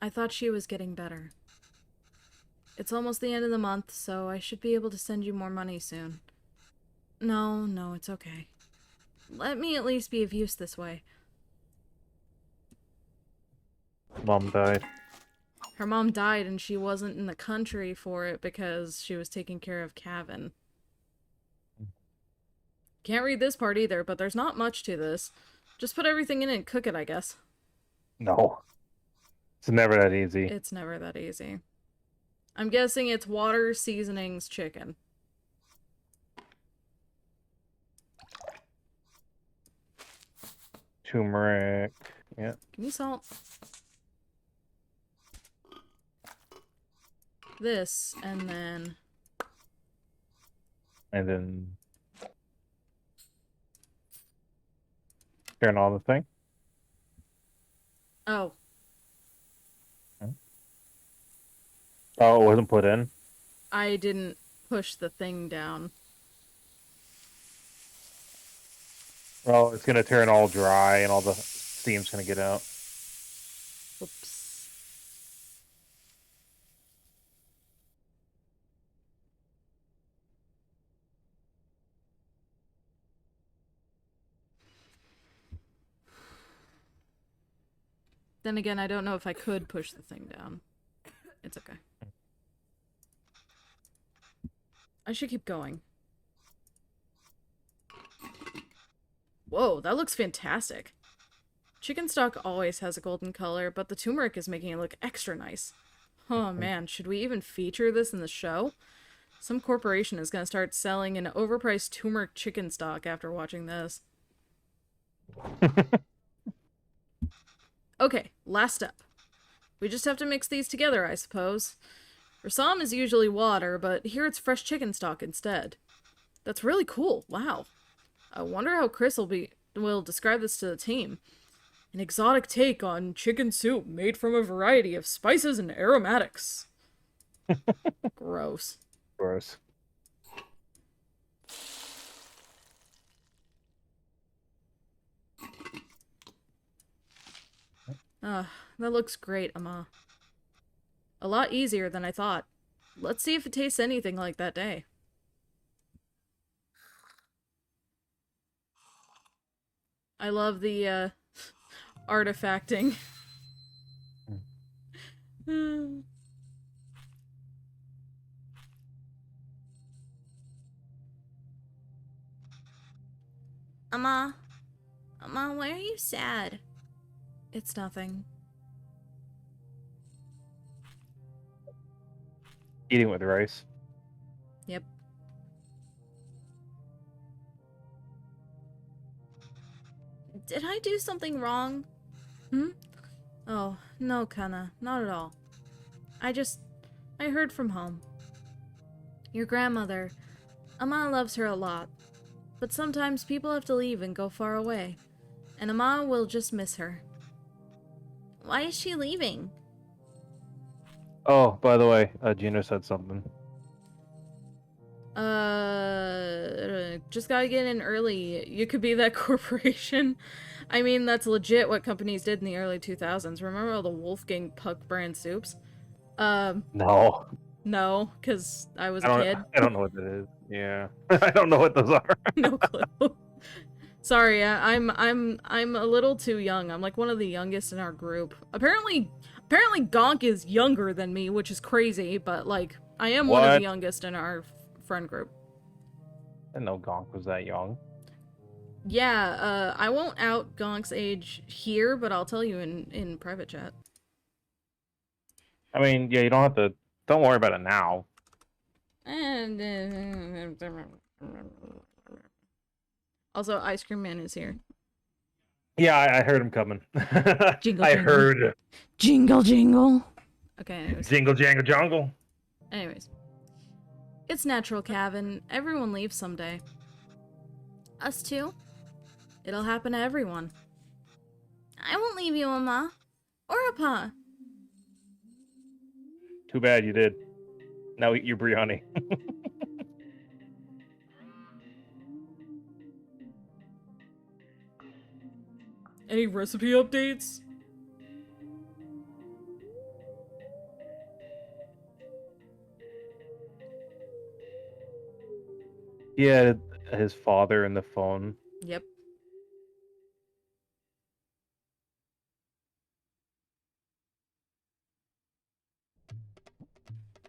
I thought she was getting better. It's almost the end of the month, so I should be able to send you more money soon. No, it's okay. Let me at least be of use this way. Mom died. Her mom died and she wasn't in the country for it because she was taking care of Cavan. Can't read this part either, but there's not much to this. Just put everything in and cook it, I guess. No. It's never that easy. It's never that easy. I'm guessing it's water, seasonings, chicken. Turmeric. Yeah. Give me salt. This, and then... And then turn on the thing. Oh. Oh, it wasn't put in? I didn't push the thing down. Well, it's gonna turn all dry and all the steam's gonna get out. Oops. Then again, I don't know if I could push the thing down. It's okay. I should keep going. Whoa, that looks fantastic. Chicken stock always has a golden color, but the turmeric is making it look extra nice. Oh man, should we even feature this in the show? Some corporation is gonna start selling an overpriced turmeric chicken stock after watching this. Okay, last step. We just have to mix these together, I suppose. Rasam is usually water, but here it's fresh chicken stock instead. That's really cool, wow. I wonder how Chris will describe this to the team. An exotic take on chicken soup made from a variety of spices and aromatics. Gross. Gross. That looks great, Amma. A lot easier than I thought. Let's see if it tastes anything like that day. I love the, artifacting. Amma, why are you sad? It's nothing. Eating with rice. Yep. Did I do something wrong? Oh, no, Kana. Not at all. I heard from home. Your grandmother. Amma loves her a lot. But sometimes people have to leave and go far away. And Amma will just miss her. Why is she leaving? Oh, by the way, Gina said something. Just gotta get in early. You could be that corporation. I mean, that's legit what companies did in the early 2000s. Remember all the Wolfgang Puck brand soups? No. No, because I was a kid. I don't know what that is. Yeah. I don't know what those are. No clue. Sorry, I'm a little too young. I'm like one of the youngest in our group. Apparently, Apparently Gonk is younger than me, which is crazy, but, like, I am one of the What? youngest in our friend group. I didn't know Gonk was that young. Yeah, I won't out Gonk's age here, but I'll tell you in private chat. I mean, yeah, you don't have to. Don't worry about it now. And also, Ice Cream Man is here. Yeah, I heard him coming. Jingle, I jingle. heard Jingle, jingle. Okay, anyways. jingle jangle jungle. Anyways. It's natural, Kevin. Everyone leaves someday. Us too? It'll happen to everyone. I won't leave you, Mama. Or Appa. Too bad you did. Now eat your biryani. Any recipe updates? He had his father in the phone. Yep.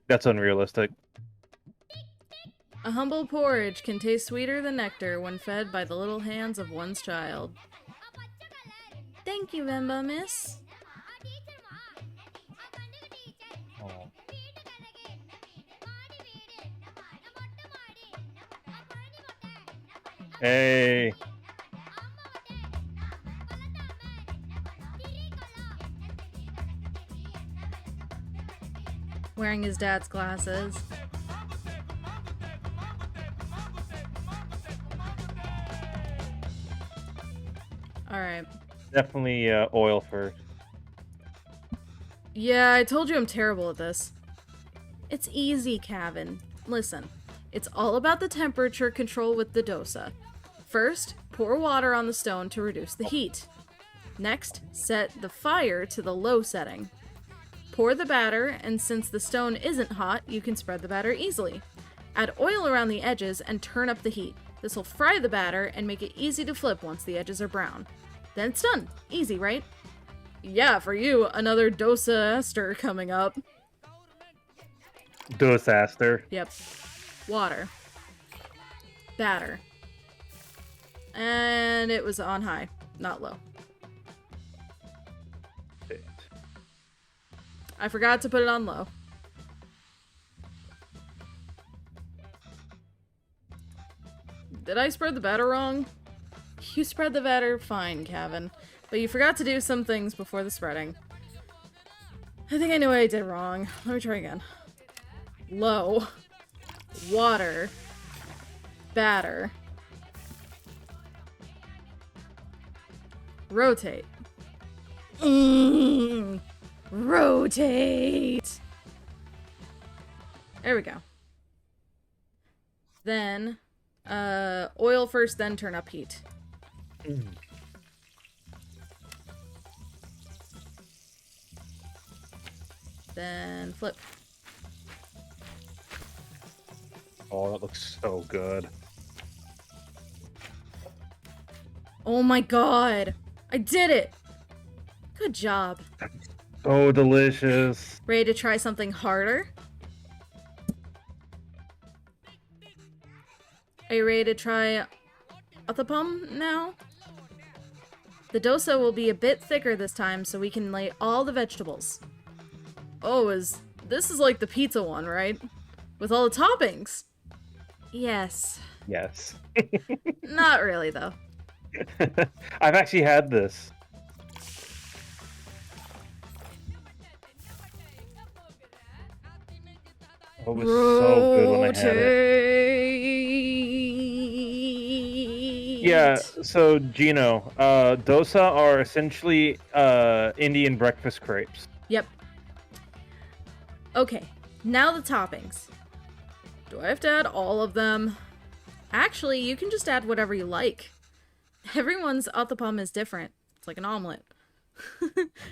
That's unrealistic. A humble porridge can taste sweeter than nectar when fed by the little hands of one's child. Thank you, Venba, miss. Oh. Hey. Wearing his dad's glasses. Alright. Definitely oil first. Yeah, I told you I'm terrible at this. It's easy, Kevin. Listen, it's all about the temperature control with the dosa. First, pour water on the stone to reduce the heat. Next, set the fire to the low setting. Pour the batter, and since the stone isn't hot, you can spread the batter easily. Add oil around the edges and turn up the heat. This will fry the batter and make it easy to flip once the edges are brown. Then it's done. Easy, right? Yeah, for you, another dosa ester coming up. Disaster. Yep. Water. Batter. And it was on high, not low. I forgot to put it on low. Did I spread the batter wrong? You spread the batter fine, Kevin. But you forgot to do some things before the spreading. I think I know what I did wrong. Let me try again. Low. Water. Batter. Rotate. Rotate! There we go. Then, oil first, then turn up heat. Then flip. Oh, that looks so good. Oh my god! I did it! Good job. So delicious. Ready to try something harder? Are you ready to try uthapam now? The dosa will be a bit thicker this time so we can lay all the vegetables. Oh, this is like the pizza one, right? With all the toppings. Yes. Yes. Not really, though. I've actually had this. It was so good when I had it. Yeah, so Gino, dosa are essentially Indian breakfast crepes. Yep. Okay, now the toppings. Do I have to add all of them? Actually, you can just add whatever you like. Everyone's uthapam is different. It's like an omelet.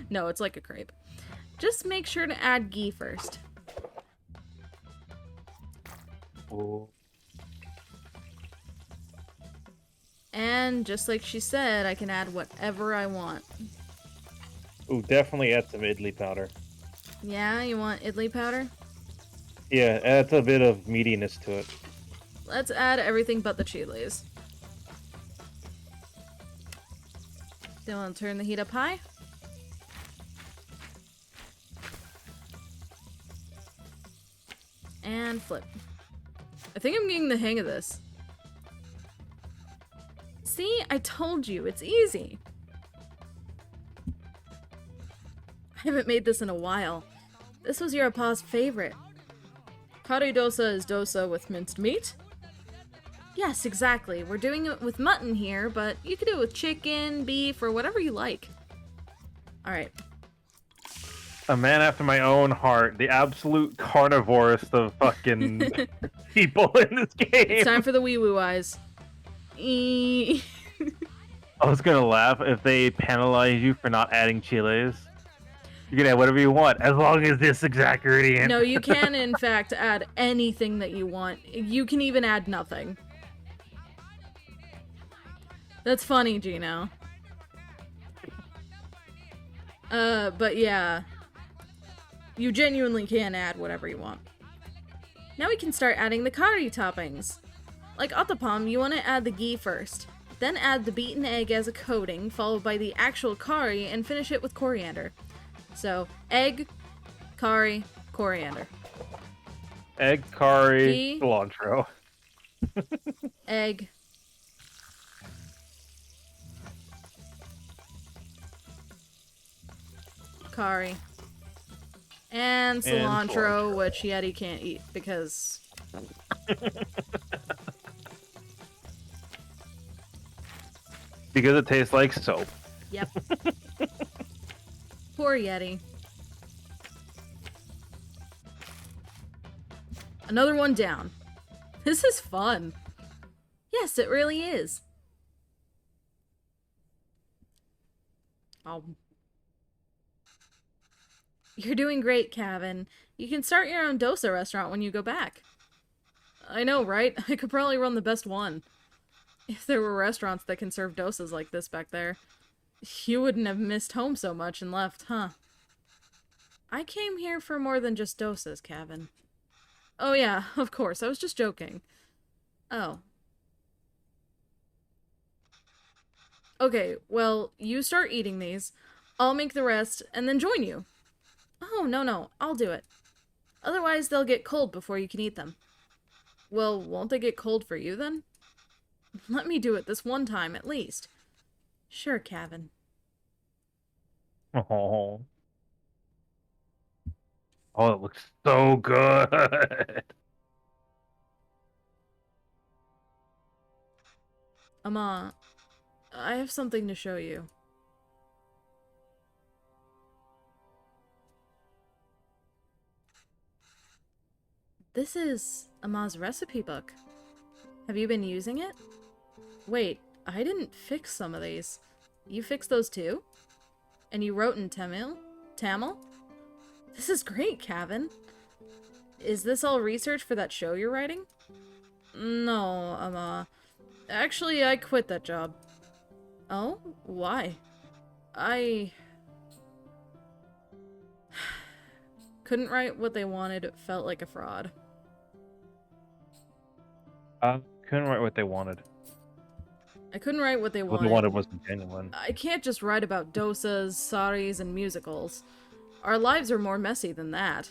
No, it's like a crepe. Just make sure to add ghee first. Oh. And just like she said, I can add whatever I want. Ooh, definitely add some idli powder. Yeah, you want idli powder? Yeah, adds a bit of meatiness to it. Let's add everything but the chilies. Then we'll turn the heat up high. And flip. I think I'm getting the hang of this. See? I told you, it's easy. I haven't made this in a while. This was your pa's favorite. Kari dosa is dosa with minced meat? Yes, exactly. We're doing it with mutton here, but you could do it with chicken, beef, or whatever you like. Alright. A man after my own heart. The absolute carnivorous of fucking people in this game. It's time for the wee woo eyes. I was gonna laugh if they penalize you for not adding chiles. You can add whatever you want, as long as this exact ingredient. No, you can in fact add anything that you want. You can even add nothing. That's funny, Gino. But yeah. You genuinely can add whatever you want. Now we can start adding the curry toppings. Like Ottapam, you want to add the ghee first. Then add the beaten egg as a coating, followed by the actual curry, and finish it with coriander. So, egg, curry, coriander. Egg, curry, Ghee. cilantro. Egg. Curry. And cilantro, cilantro. which Yeti can't eat because... Because it tastes like soap. Yep. Poor Yeti. Another one down. This is fun. Yes, it really is. Oh. You're doing great, Kevin. You can start your own dosa restaurant when you go back. I know, right? I could probably run the best one. If there were restaurants that can serve dosas like this back there. You wouldn't have missed home so much and left, huh? I came here for more than just dosas, Kevin. Oh yeah, of course, I was just joking. Oh. Okay, well, you start eating these, I'll make the rest, and then join you. Oh, no, I'll do it. Otherwise, they'll get cold before you can eat them. Well, won't they get cold for you, then? Let me do it this one time, at least. Sure, Kevin. Oh. Oh, it looks so good. Ama, I have something to show you. This is Ama's recipe book. Have you been using it? Wait, I didn't fix some of these. You fixed those too? And you wrote in Tamil? Tamil? This is great, Kevin. Is this all research for that show you're writing? No, Ama. Actually, I quit that job. Oh? Why? I... couldn't write what they wanted. It felt like a fraud. Couldn't write what they wanted. I couldn't write what they What wanted. they wanted wasn't genuine. I can't just write about dosas, saris, and musicals. Our lives are more messy than that.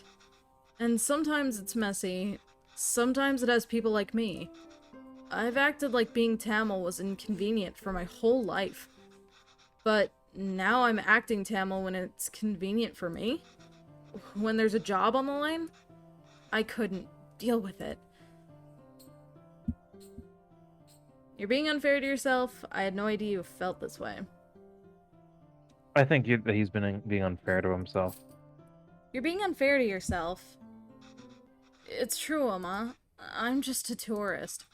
And sometimes it's messy. Sometimes it has people like me. I've acted like being Tamil was inconvenient for my whole life. But now I'm acting Tamil when it's convenient for me? When there's a job on the line? I couldn't deal with it. You're being unfair to yourself. I had no idea you felt this way. I think that he's been being unfair to himself. You're being unfair to yourself. It's true, Amma. I'm just a tourist.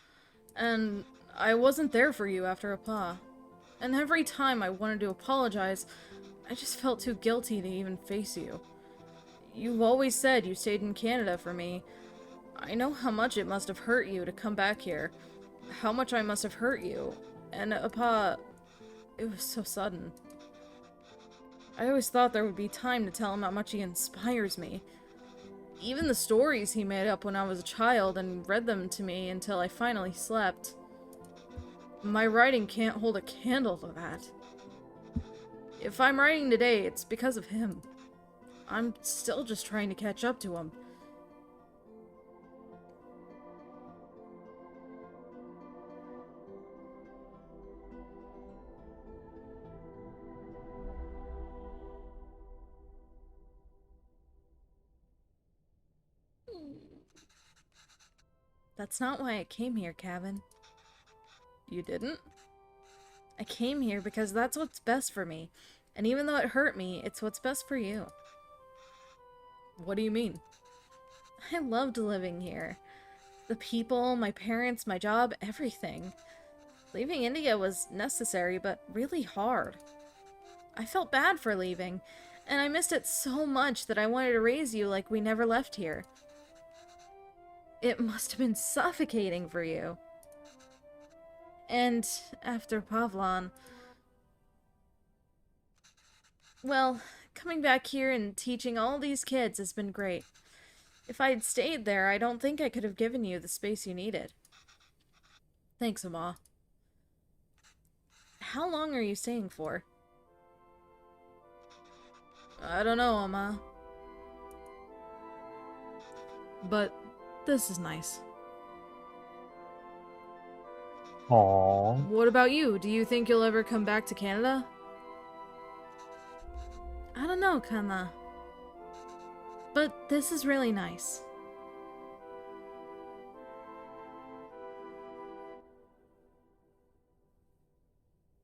And I wasn't there for you after Appa. And every time I wanted to apologize, I just felt too guilty to even face you. You've always said you stayed in Canada for me. I know how much it must have hurt you to come back here. How much I must have hurt you. And Appa... it was so sudden. I always thought there would be time to tell him how much he inspires me. Even the stories he made up when I was a child and read them to me until I finally slept. My writing can't hold a candle to that. If I'm writing today, it's because of him. I'm still just trying to catch up to him. That's not why I came here, Kevin. You didn't? I came here because that's what's best for me. And even though it hurt me, it's what's best for you. What do you mean? I loved living here. The people, my parents, my job, everything. Leaving India was necessary, but really hard. I felt bad for leaving, and I missed it so much that I wanted to raise you like we never left here. It must have been suffocating for you. And after Pavlon... Well, coming back here and teaching all these kids has been great. If I had stayed there, I don't think I could have given you the space you needed. Thanks, Amma. How long are you staying for? I don't know, Amma. But this is nice. Aww. What about you? Do you think you'll ever come back to Canada? I don't know, Kanna. But this is really nice.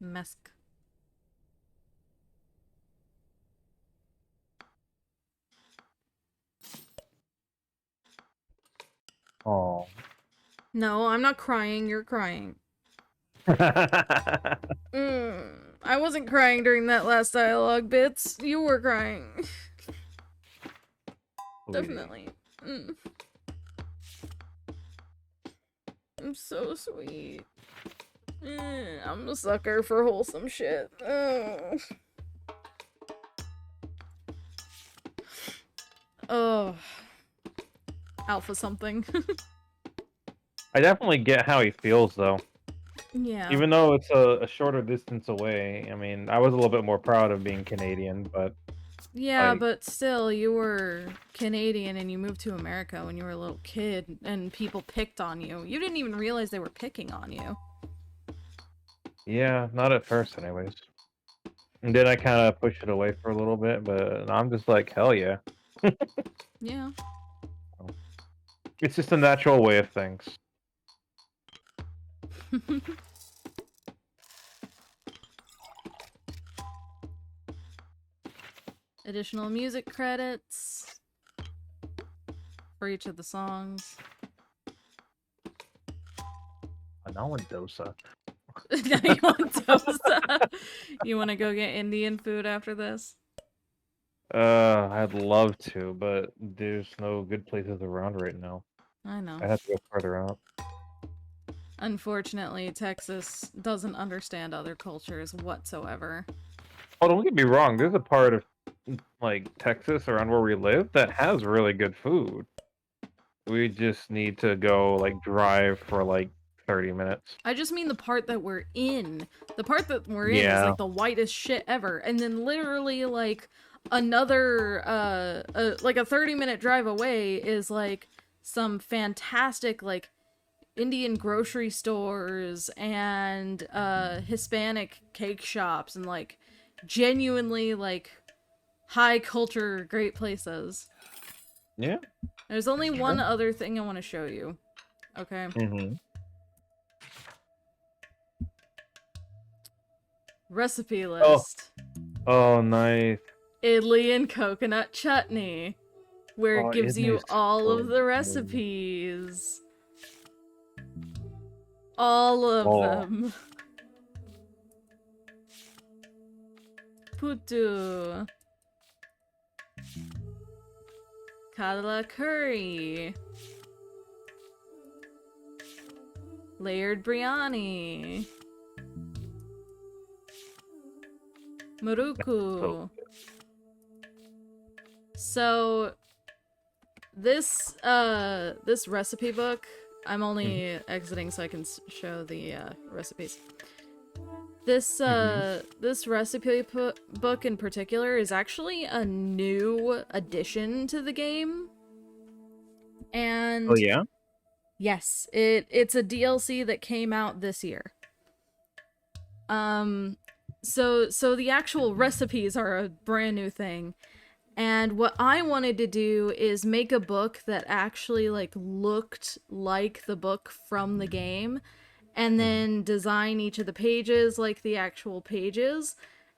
Mesk. Aww. No, I'm not crying. You're crying. I wasn't crying during that last dialogue bits. You were crying. Definitely. I'm so sweet. I'm a sucker for wholesome shit. Oh. Alpha something. I definitely get how he feels, though. Yeah. Even though it's a shorter distance away, I mean, I was a little bit more proud of being Canadian, but... Yeah, like... but still, you were Canadian and you moved to America when you were a little kid, and people picked on you. You didn't even realize they were picking on you. Yeah, not at first, anyways. And then I kind of pushed it away for a little bit, but I'm just like, hell yeah. Yeah. It's just a natural way of things. Additional music credits for each of the songs. Now in Dosa. Now you want dosa? You want to go get Indian food after this? I'd love to, but there's no good places around right now. I know. I have to go further out. Unfortunately, Texas doesn't understand other cultures whatsoever. Oh, don't get me wrong. There's a part of like Texas around where we live that has really good food. We just need to go like drive for like 30 minutes. I just mean the part that we're in. The part that we're in is Yeah. like the whitest shit ever. And then literally like another like a 30-minute drive away is like some fantastic like Indian grocery stores and Hispanic cake shops and like genuinely like high culture great places. Yeah. There's only Sure. one other thing I want to show you. Okay. Mm-hmm. Recipe list. Oh, nice. Idli and coconut chutney, where Oh, it gives you idli's all so of the good. recipes. All of Oh. them. Puttu. Kadala curry. Layered biryani. Muruku. So this recipe book, I'm only exiting so I can show the recipes. This this recipe book in particular is actually a new addition to the game. And Oh yeah? yes, it's a DLC that came out this year. So the actual recipes are a brand new thing. And what I wanted to do is make a book that actually like looked like the book from the game, and then design each of the pages like the actual pages,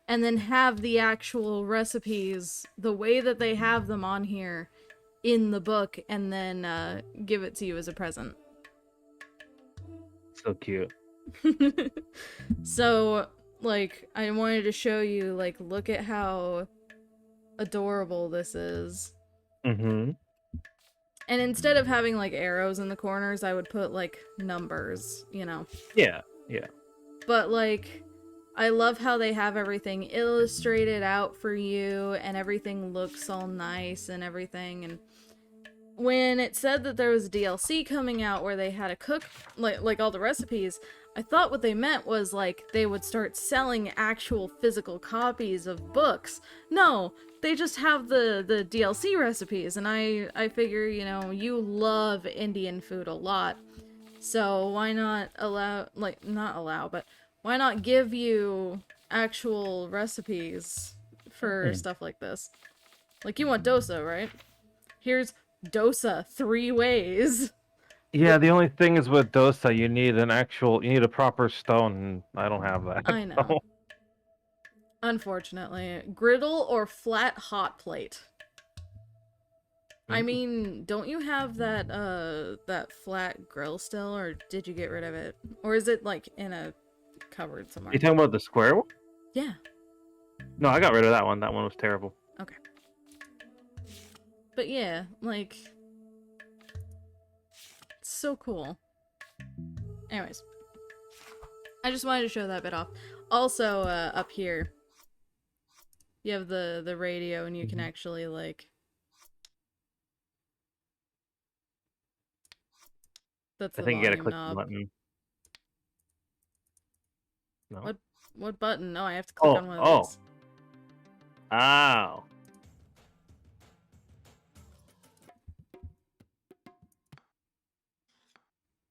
and then have the actual recipes the way that they have them on here in the book, and then give it to you as a present. So cute. So, like, I wanted to show you, like, look at how adorable this is. Mm-hmm. And instead of having, like, arrows in the corners, I would put, like, numbers, you know? Yeah, yeah. But, like, I love how they have everything illustrated out for you, and everything looks all nice and everything, and when it said that there was a DLC coming out where they had a cook, like all the recipes, I thought what they meant was, like, they would start selling actual physical copies of books. No, they just have the DLC recipes, and I figure, you know, you love Indian food a lot, so why not allow, like, not allow, but why not give you actual recipes for stuff like this? Like, you want dosa, right? Here's dosa 3 ways. Yeah, the only thing is with dosa, you need a proper stone, and I don't have that. I know. Unfortunately. Griddle or flat hot plate? I mean, don't you have that that flat grill still, or did you get rid of it? Or is it, like, in a cupboard somewhere? You talking about the square one? Yeah. No, I got rid of that one. That one was terrible. Okay. But yeah, like, it's so cool. Anyways, I just wanted to show that bit off. Also, up here, you have the radio, and you can actually, like, that's I the think you gotta volume click the knob. button. No. What button? No, I have to click on one of oh. these. Ow.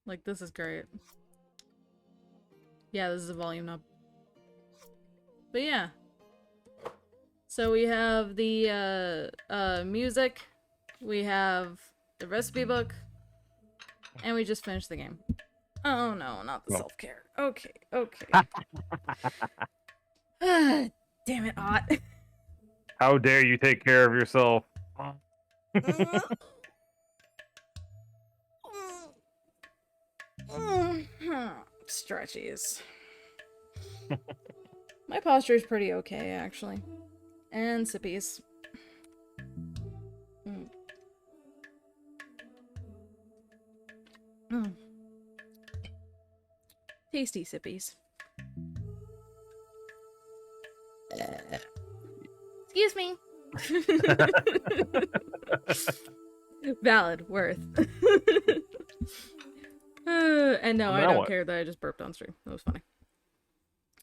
Like, this is great. Yeah, this is a volume knob. But yeah. So we have the music, we have the recipe book, and we just finished the game. Oh no, not the self-care. Okay, okay. Damn it, Ott. How dare you take care of yourself? Stretchies. My posture is pretty okay, actually. And sippies. Tasty sippies. Excuse me. Valid. Worth. And no, I don't care that I just burped on stream. That was funny.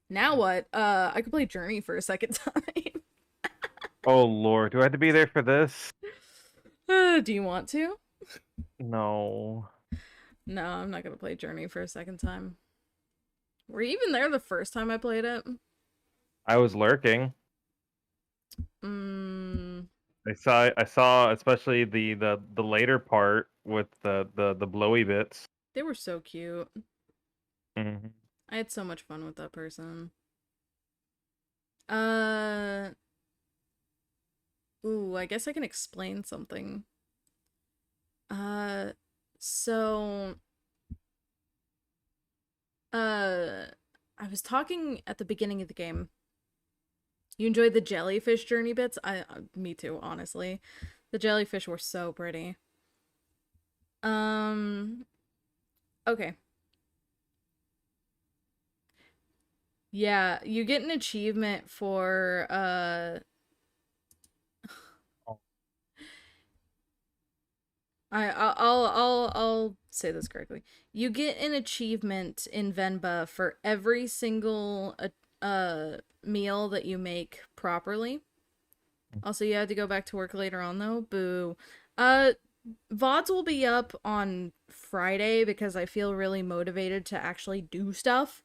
Now what? I could play Journey for a second time. Oh lord, do I have to be there for this? Do you want to? No. No, I'm not gonna play Journey for a second time. Were you even there the first time I played it? I was lurking. I saw especially the later part with the blowy bits. They were so cute. Mm-hmm. I had so much fun with that person. Ooh, I guess I can explain something. So I was talking at the beginning of the game. You enjoyed the jellyfish journey bits? Me too, honestly. The jellyfish were so pretty. Okay. Yeah, you get an achievement for Oh. I'll say this correctly. You get an achievement in Venba for every single meal that you make properly. Also, you had to go back to work later on though. Boo. VODs will be up on Friday because I feel really motivated to actually do stuff.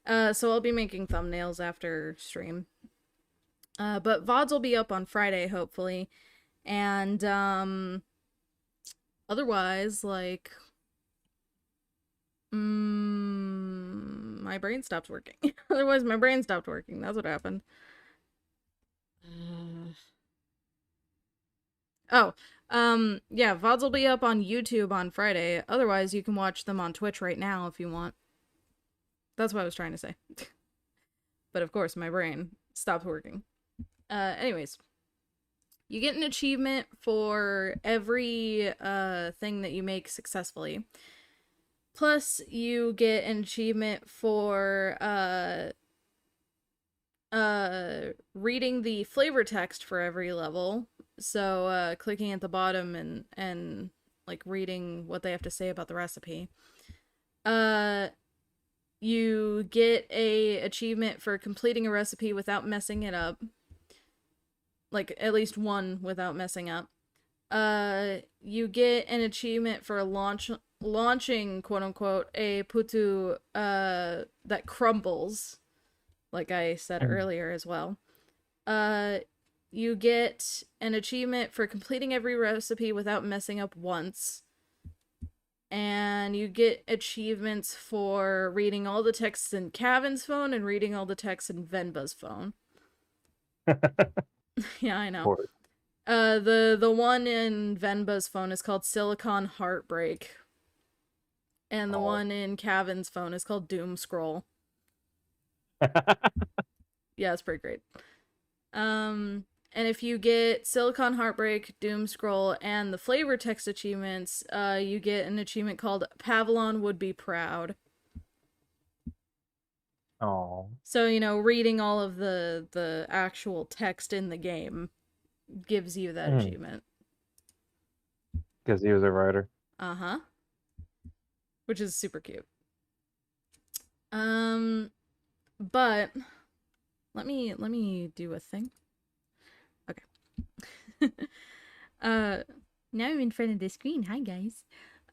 So I'll be making thumbnails after stream. But VODs will be up on Friday, hopefully. And, otherwise, like, my brain stopped working. Otherwise, my brain stopped working. That's what happened. Oh, yeah, VODs will be up on YouTube on Friday. Otherwise, you can watch them on Twitch right now if you want. That's what I was trying to say. But of course, my brain stopped working. Anyways. You get an achievement for every thing that you make successfully. Plus, you get an achievement for reading the flavor text for every level. So, clicking at the bottom and like reading what they have to say about the recipe. You get a achievement for completing a recipe without messing it up. Like, at least one without messing up. You get an achievement for launching, quote-unquote, a putu, that crumbles. Like I said earlier as well. You get an achievement for completing every recipe without messing up once. And you get achievements for reading all the texts in Cavan's phone and reading all the texts in Venba's phone. Yeah, I know. The one in Venba's phone is called Silicon Heartbreak. And the one in Cavan's phone is called Doom Scroll. Yeah, it's pretty great. And if you get Silicon Heartbreak, Doom Scroll, and the flavor text achievements, you get an achievement called Pavlon Would Be Proud. Oh. So, you know, reading all of the actual text in the game gives you that achievement. Because he was a writer. Uh-huh. Which is super cute. But let me do a thing. Okay. Now I'm in front of the screen. Hi guys.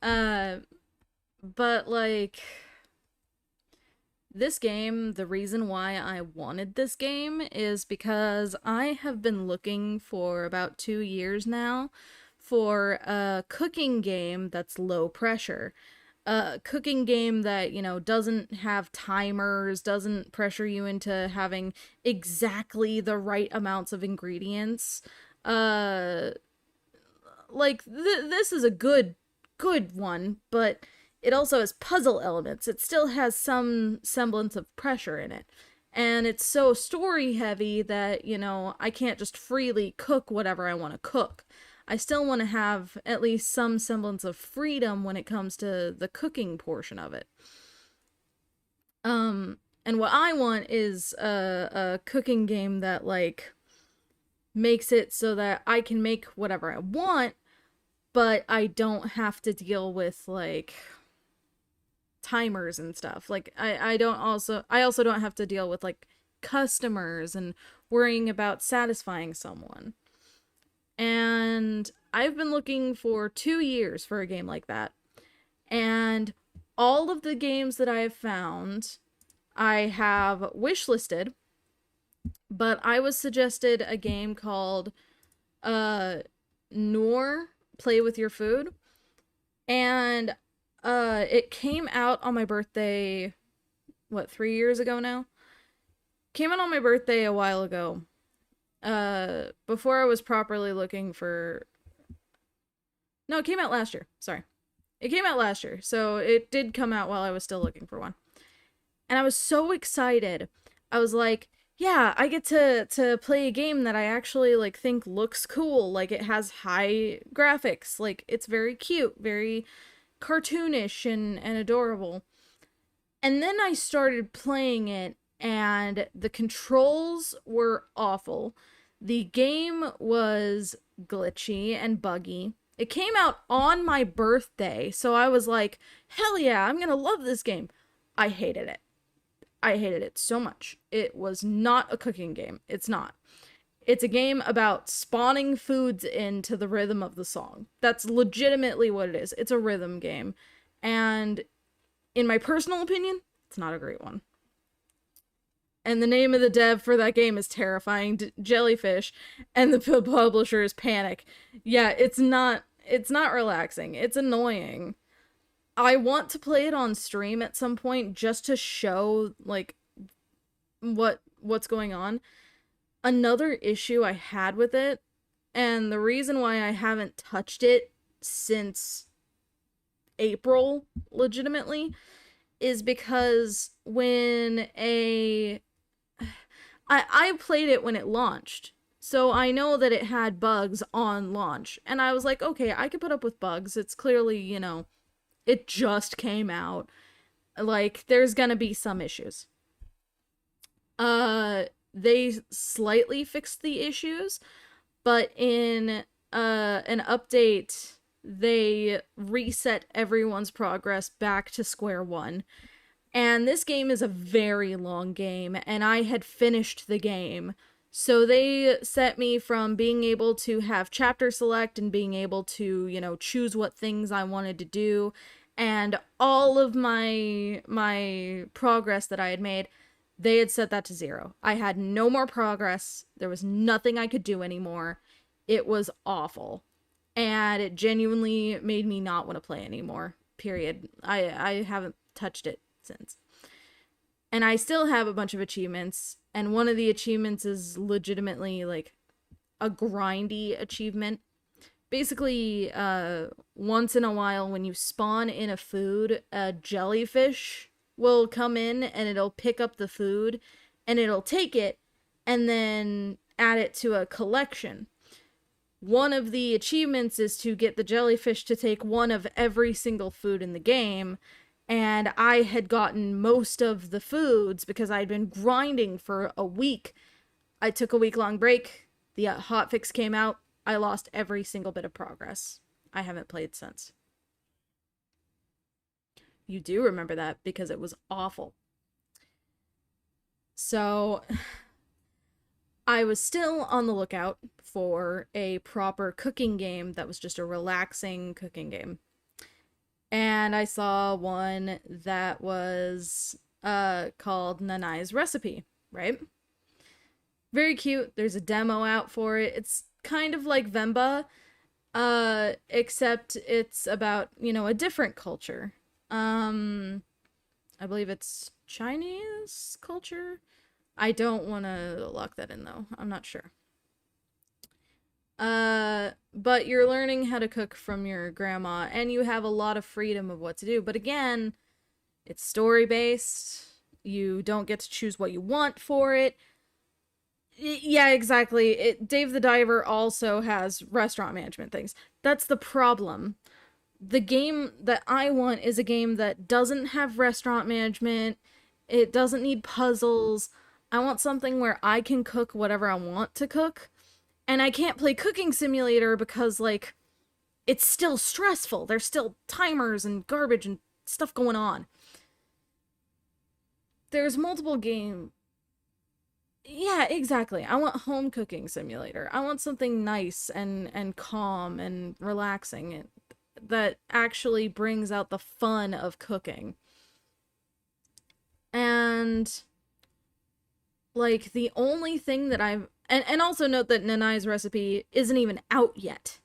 But like this game, the reason why I wanted this game is because I have been looking for about 2 years now for a cooking game that's low pressure. A cooking game that, you know, doesn't have timers, doesn't pressure you into having exactly the right amounts of ingredients. Like, this is a good one, but it also has puzzle elements. It still has some semblance of pressure in it. And it's so story heavy that, you know, I can't just freely cook whatever I want to cook. I still want to have at least some semblance of freedom when it comes to the cooking portion of it. And what I want is a cooking game that, like, makes it so that I can make whatever I want, but I don't have to deal with, like, timers and stuff. Like, I also don't have to deal with, like, customers and worrying about satisfying someone. And I've been looking for 2 years for a game like that. And all of the games that I have found, I have wishlisted, but I was suggested a game called Noor, Play With Your Food. And it came out on my birthday, 3 years ago now? Came out on my birthday a while ago. Before I was properly looking for... No, it came out last year. Sorry. It came out last year, so it did come out while I was still looking for one. And I was so excited. I was like, yeah, I get to play a game that I actually, like, think looks cool. Like, it has high graphics. Like, it's very cute, very cartoonish and adorable. And then I started playing it, and the controls were awful. The game was glitchy and buggy. It came out on my birthday, so I was like, hell yeah, I'm gonna love this game. I hated it. I hated it so much. It was not a cooking game. It's not. It's a game about spawning foods into the rhythm of the song. That's legitimately what it is. It's a rhythm game. And in my personal opinion, it's not a great one. And the name of the dev for that game is Terrifying Jellyfish, and the publisher is Panic. Yeah, it's not relaxing. It's annoying. I want to play it on stream at some point just to show like what's going on. Another issue I had with it, and the reason why I haven't touched it since April legitimately, is because when I played it when it launched, so I know that it had bugs on launch, and I was like, okay, I can put up with bugs. It's clearly, you know, it just came out. Like, there's gonna be some issues. They slightly fixed the issues, but in an update, they reset everyone's progress back to square one. And this game is a very long game, and I had finished the game. So they set me from being able to have chapter select and being able to, you know, choose what things I wanted to do, and all of my progress that I had made, they had set that to 0. I had no more progress. There was nothing I could do anymore. It was awful. And it genuinely made me not want to play anymore. Period. I haven't touched it since. And I still have a bunch of achievements, and one of the achievements is legitimately like a grindy achievement. Basically, once in a while when you spawn in a food, a jellyfish will come in and it'll pick up the food and it'll take it and then add it to a collection. One of the achievements is to get the jellyfish to take one of every single food in the game, and I had gotten most of the foods because I'd been grinding for a week. I took a week-long break, the hotfix came out, I lost every single bit of progress. I haven't played since. You do remember that because it was awful. So I was still on the lookout for a proper cooking game that was just a relaxing cooking game. And I saw one that was called Nanai's Recipe, right? Very cute. There's a demo out for it. It's kind of like Venba, except it's about, you know, a different culture. I believe it's Chinese culture. I don't want to lock that in though. I'm not sure. But you're learning how to cook from your grandma, and you have a lot of freedom of what to do. But again, it's story-based. You don't get to choose what you want for it. Yeah, exactly. Dave the Diver also has restaurant management things. That's the problem. The game that I want is a game that doesn't have restaurant management. It doesn't need puzzles. I want something where I can cook whatever I want to cook. And I can't play Cooking Simulator because, like, it's still stressful. There's still timers and garbage and stuff going on. There's multiple game. Yeah, exactly. I want Home Cooking Simulator. I want something nice and calm and relaxing that actually brings out the fun of cooking. And like the only thing that I've and also note that Nanai's Recipe isn't even out yet.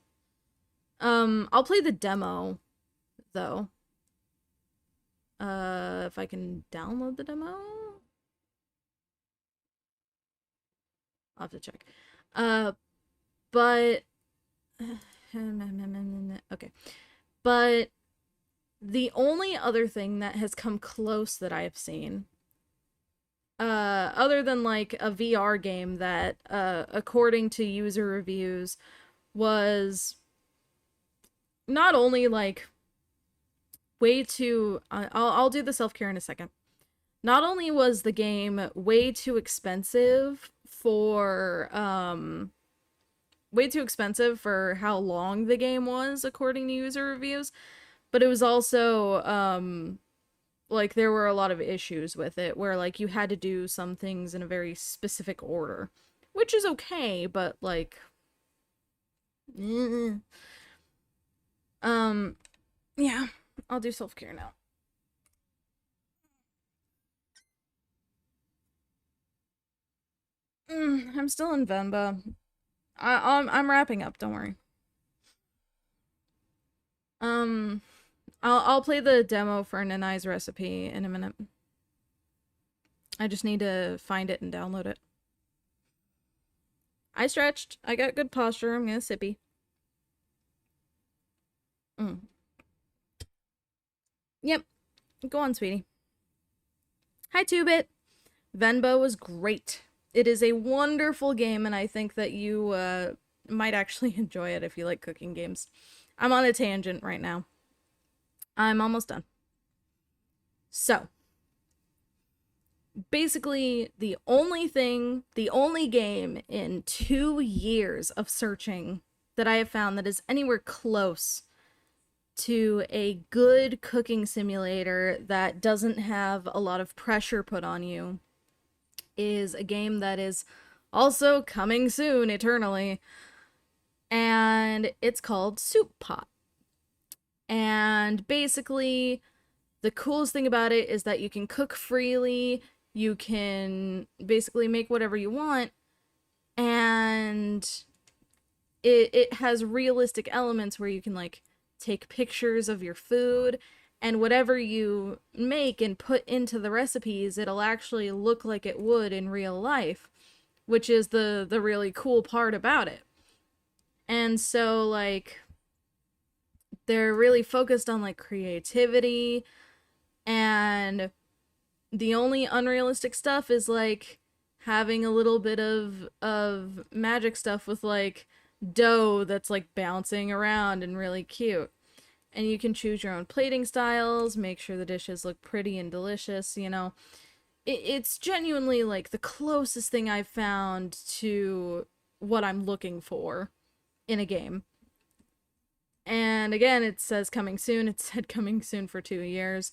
I'll play the demo though. If I can download the demo. I'll have to check. But okay. But the only other thing that has come close that I have seen, other than like a VR game that, according to user reviews, was not only like way too, I'll do the self-care in a second. not only was the game way too expensive for how long the game was according to user reviews, but it was also like there were a lot of issues with it where like you had to do some things in a very specific order, which is okay, but like yeah, I'll do self-care now. I'm still in Venba. I'm wrapping up, don't worry. I'll play the demo for Nanai's recipe in a minute. I just need to find it and download it. I stretched. I got good posture. I'm gonna sippy. Yep. Go on, sweetie. Hi, Two-Bit. Venba was great. It is a wonderful game, and I think that you might actually enjoy it if you like cooking games. I'm on a tangent right now. I'm almost done. So, basically, the only game in 2 years of searching that I have found that is anywhere close to a good cooking simulator that doesn't have a lot of pressure put on you is a game that is also coming soon, eternally, and it's called Soup Pot. And basically, the coolest thing about it is that you can cook freely, you can basically make whatever you want, and it has realistic elements where you can like take pictures of your food, and whatever you make and put into the recipes, it'll actually look like it would in real life, which is the really cool part about it. And so like they're really focused on like creativity, and the only unrealistic stuff is like having a little bit of magic stuff with like dough that's like bouncing around and really cute. And you can choose your own plating styles, make sure the dishes look pretty and delicious, you know. It's genuinely like the closest thing I've found to what I'm looking for in a game. And again, it says coming soon. It said coming soon for 2 years.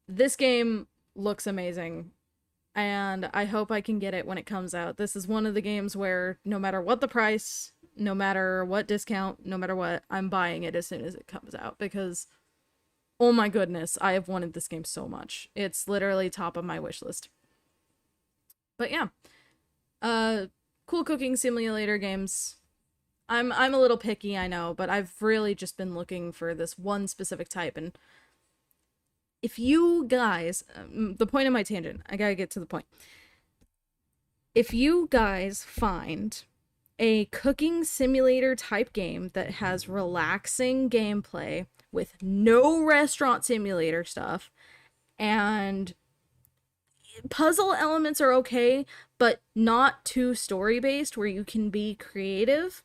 This game looks amazing, and I hope I can get it when it comes out. This is one of the games where no matter what the price, no matter what discount, no matter what, I'm buying it as soon as it comes out, because oh my goodness, I have wanted this game so much. It's literally top of my wish list. But yeah, cool cooking simulator games. I'm a little picky, I know, but I've really just been looking for this one specific type. And if you guys, the point of my tangent, I gotta get to the point. If you guys find a cooking simulator type game that has relaxing gameplay with no restaurant simulator stuff, and puzzle elements are okay, but not too story-based where you can be creative,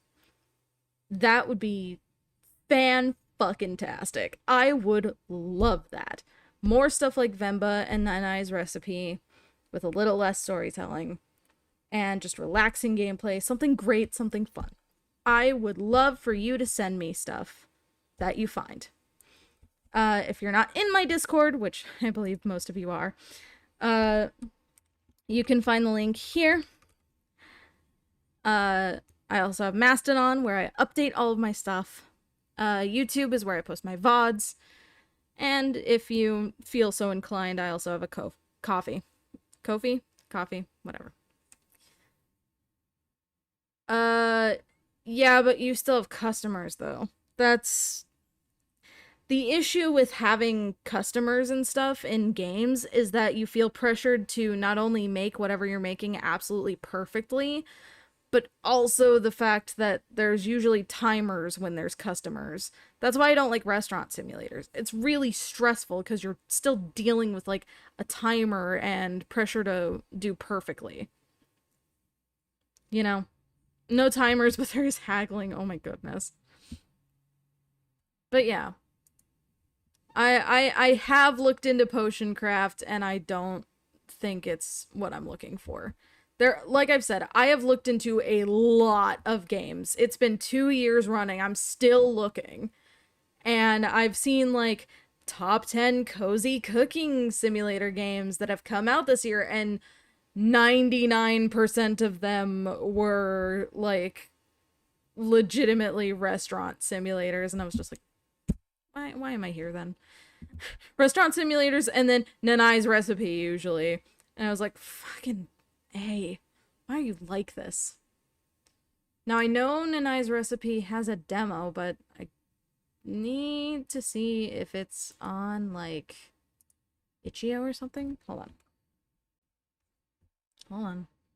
that would be fan-fucking-tastic. I would love that. More stuff like Venba and Nanai's recipe with a little less storytelling and just relaxing gameplay, something great, something fun. I would love for you to send me stuff that you find. If you're not in my Discord, which I believe most of you are, you can find the link here. I also have Mastodon, where I update all of my stuff. YouTube is where I post my VODs. And if you feel so inclined, I also have a coffee. Ko-fi? Coffee? Whatever. Yeah, but you still have customers, though. That's the issue with having customers and stuff in games, is that you feel pressured to not only make whatever you're making absolutely perfectly, but also the fact that there's usually timers when there's customers. That's why I don't like restaurant simulators. It's really stressful because you're still dealing with like a timer and pressure to do perfectly. You know? No timers, but there's haggling. Oh my goodness. But yeah. I have looked into potion craft, and I don't think it's what I'm looking for. There, like I've said, I have looked into a lot of games. It's been 2 years running. I'm still looking. And I've seen like top 10 cozy cooking simulator games that have come out this year, and 99% of them were like legitimately restaurant simulators. And I was just like, why am I here then? Restaurant simulators, and then Nanai's Recipe usually. And I was like, fucking A, why are you like this? Now I know Nanai's Recipe has a demo, but I need to see if it's on like Itch.io or something. Hold on.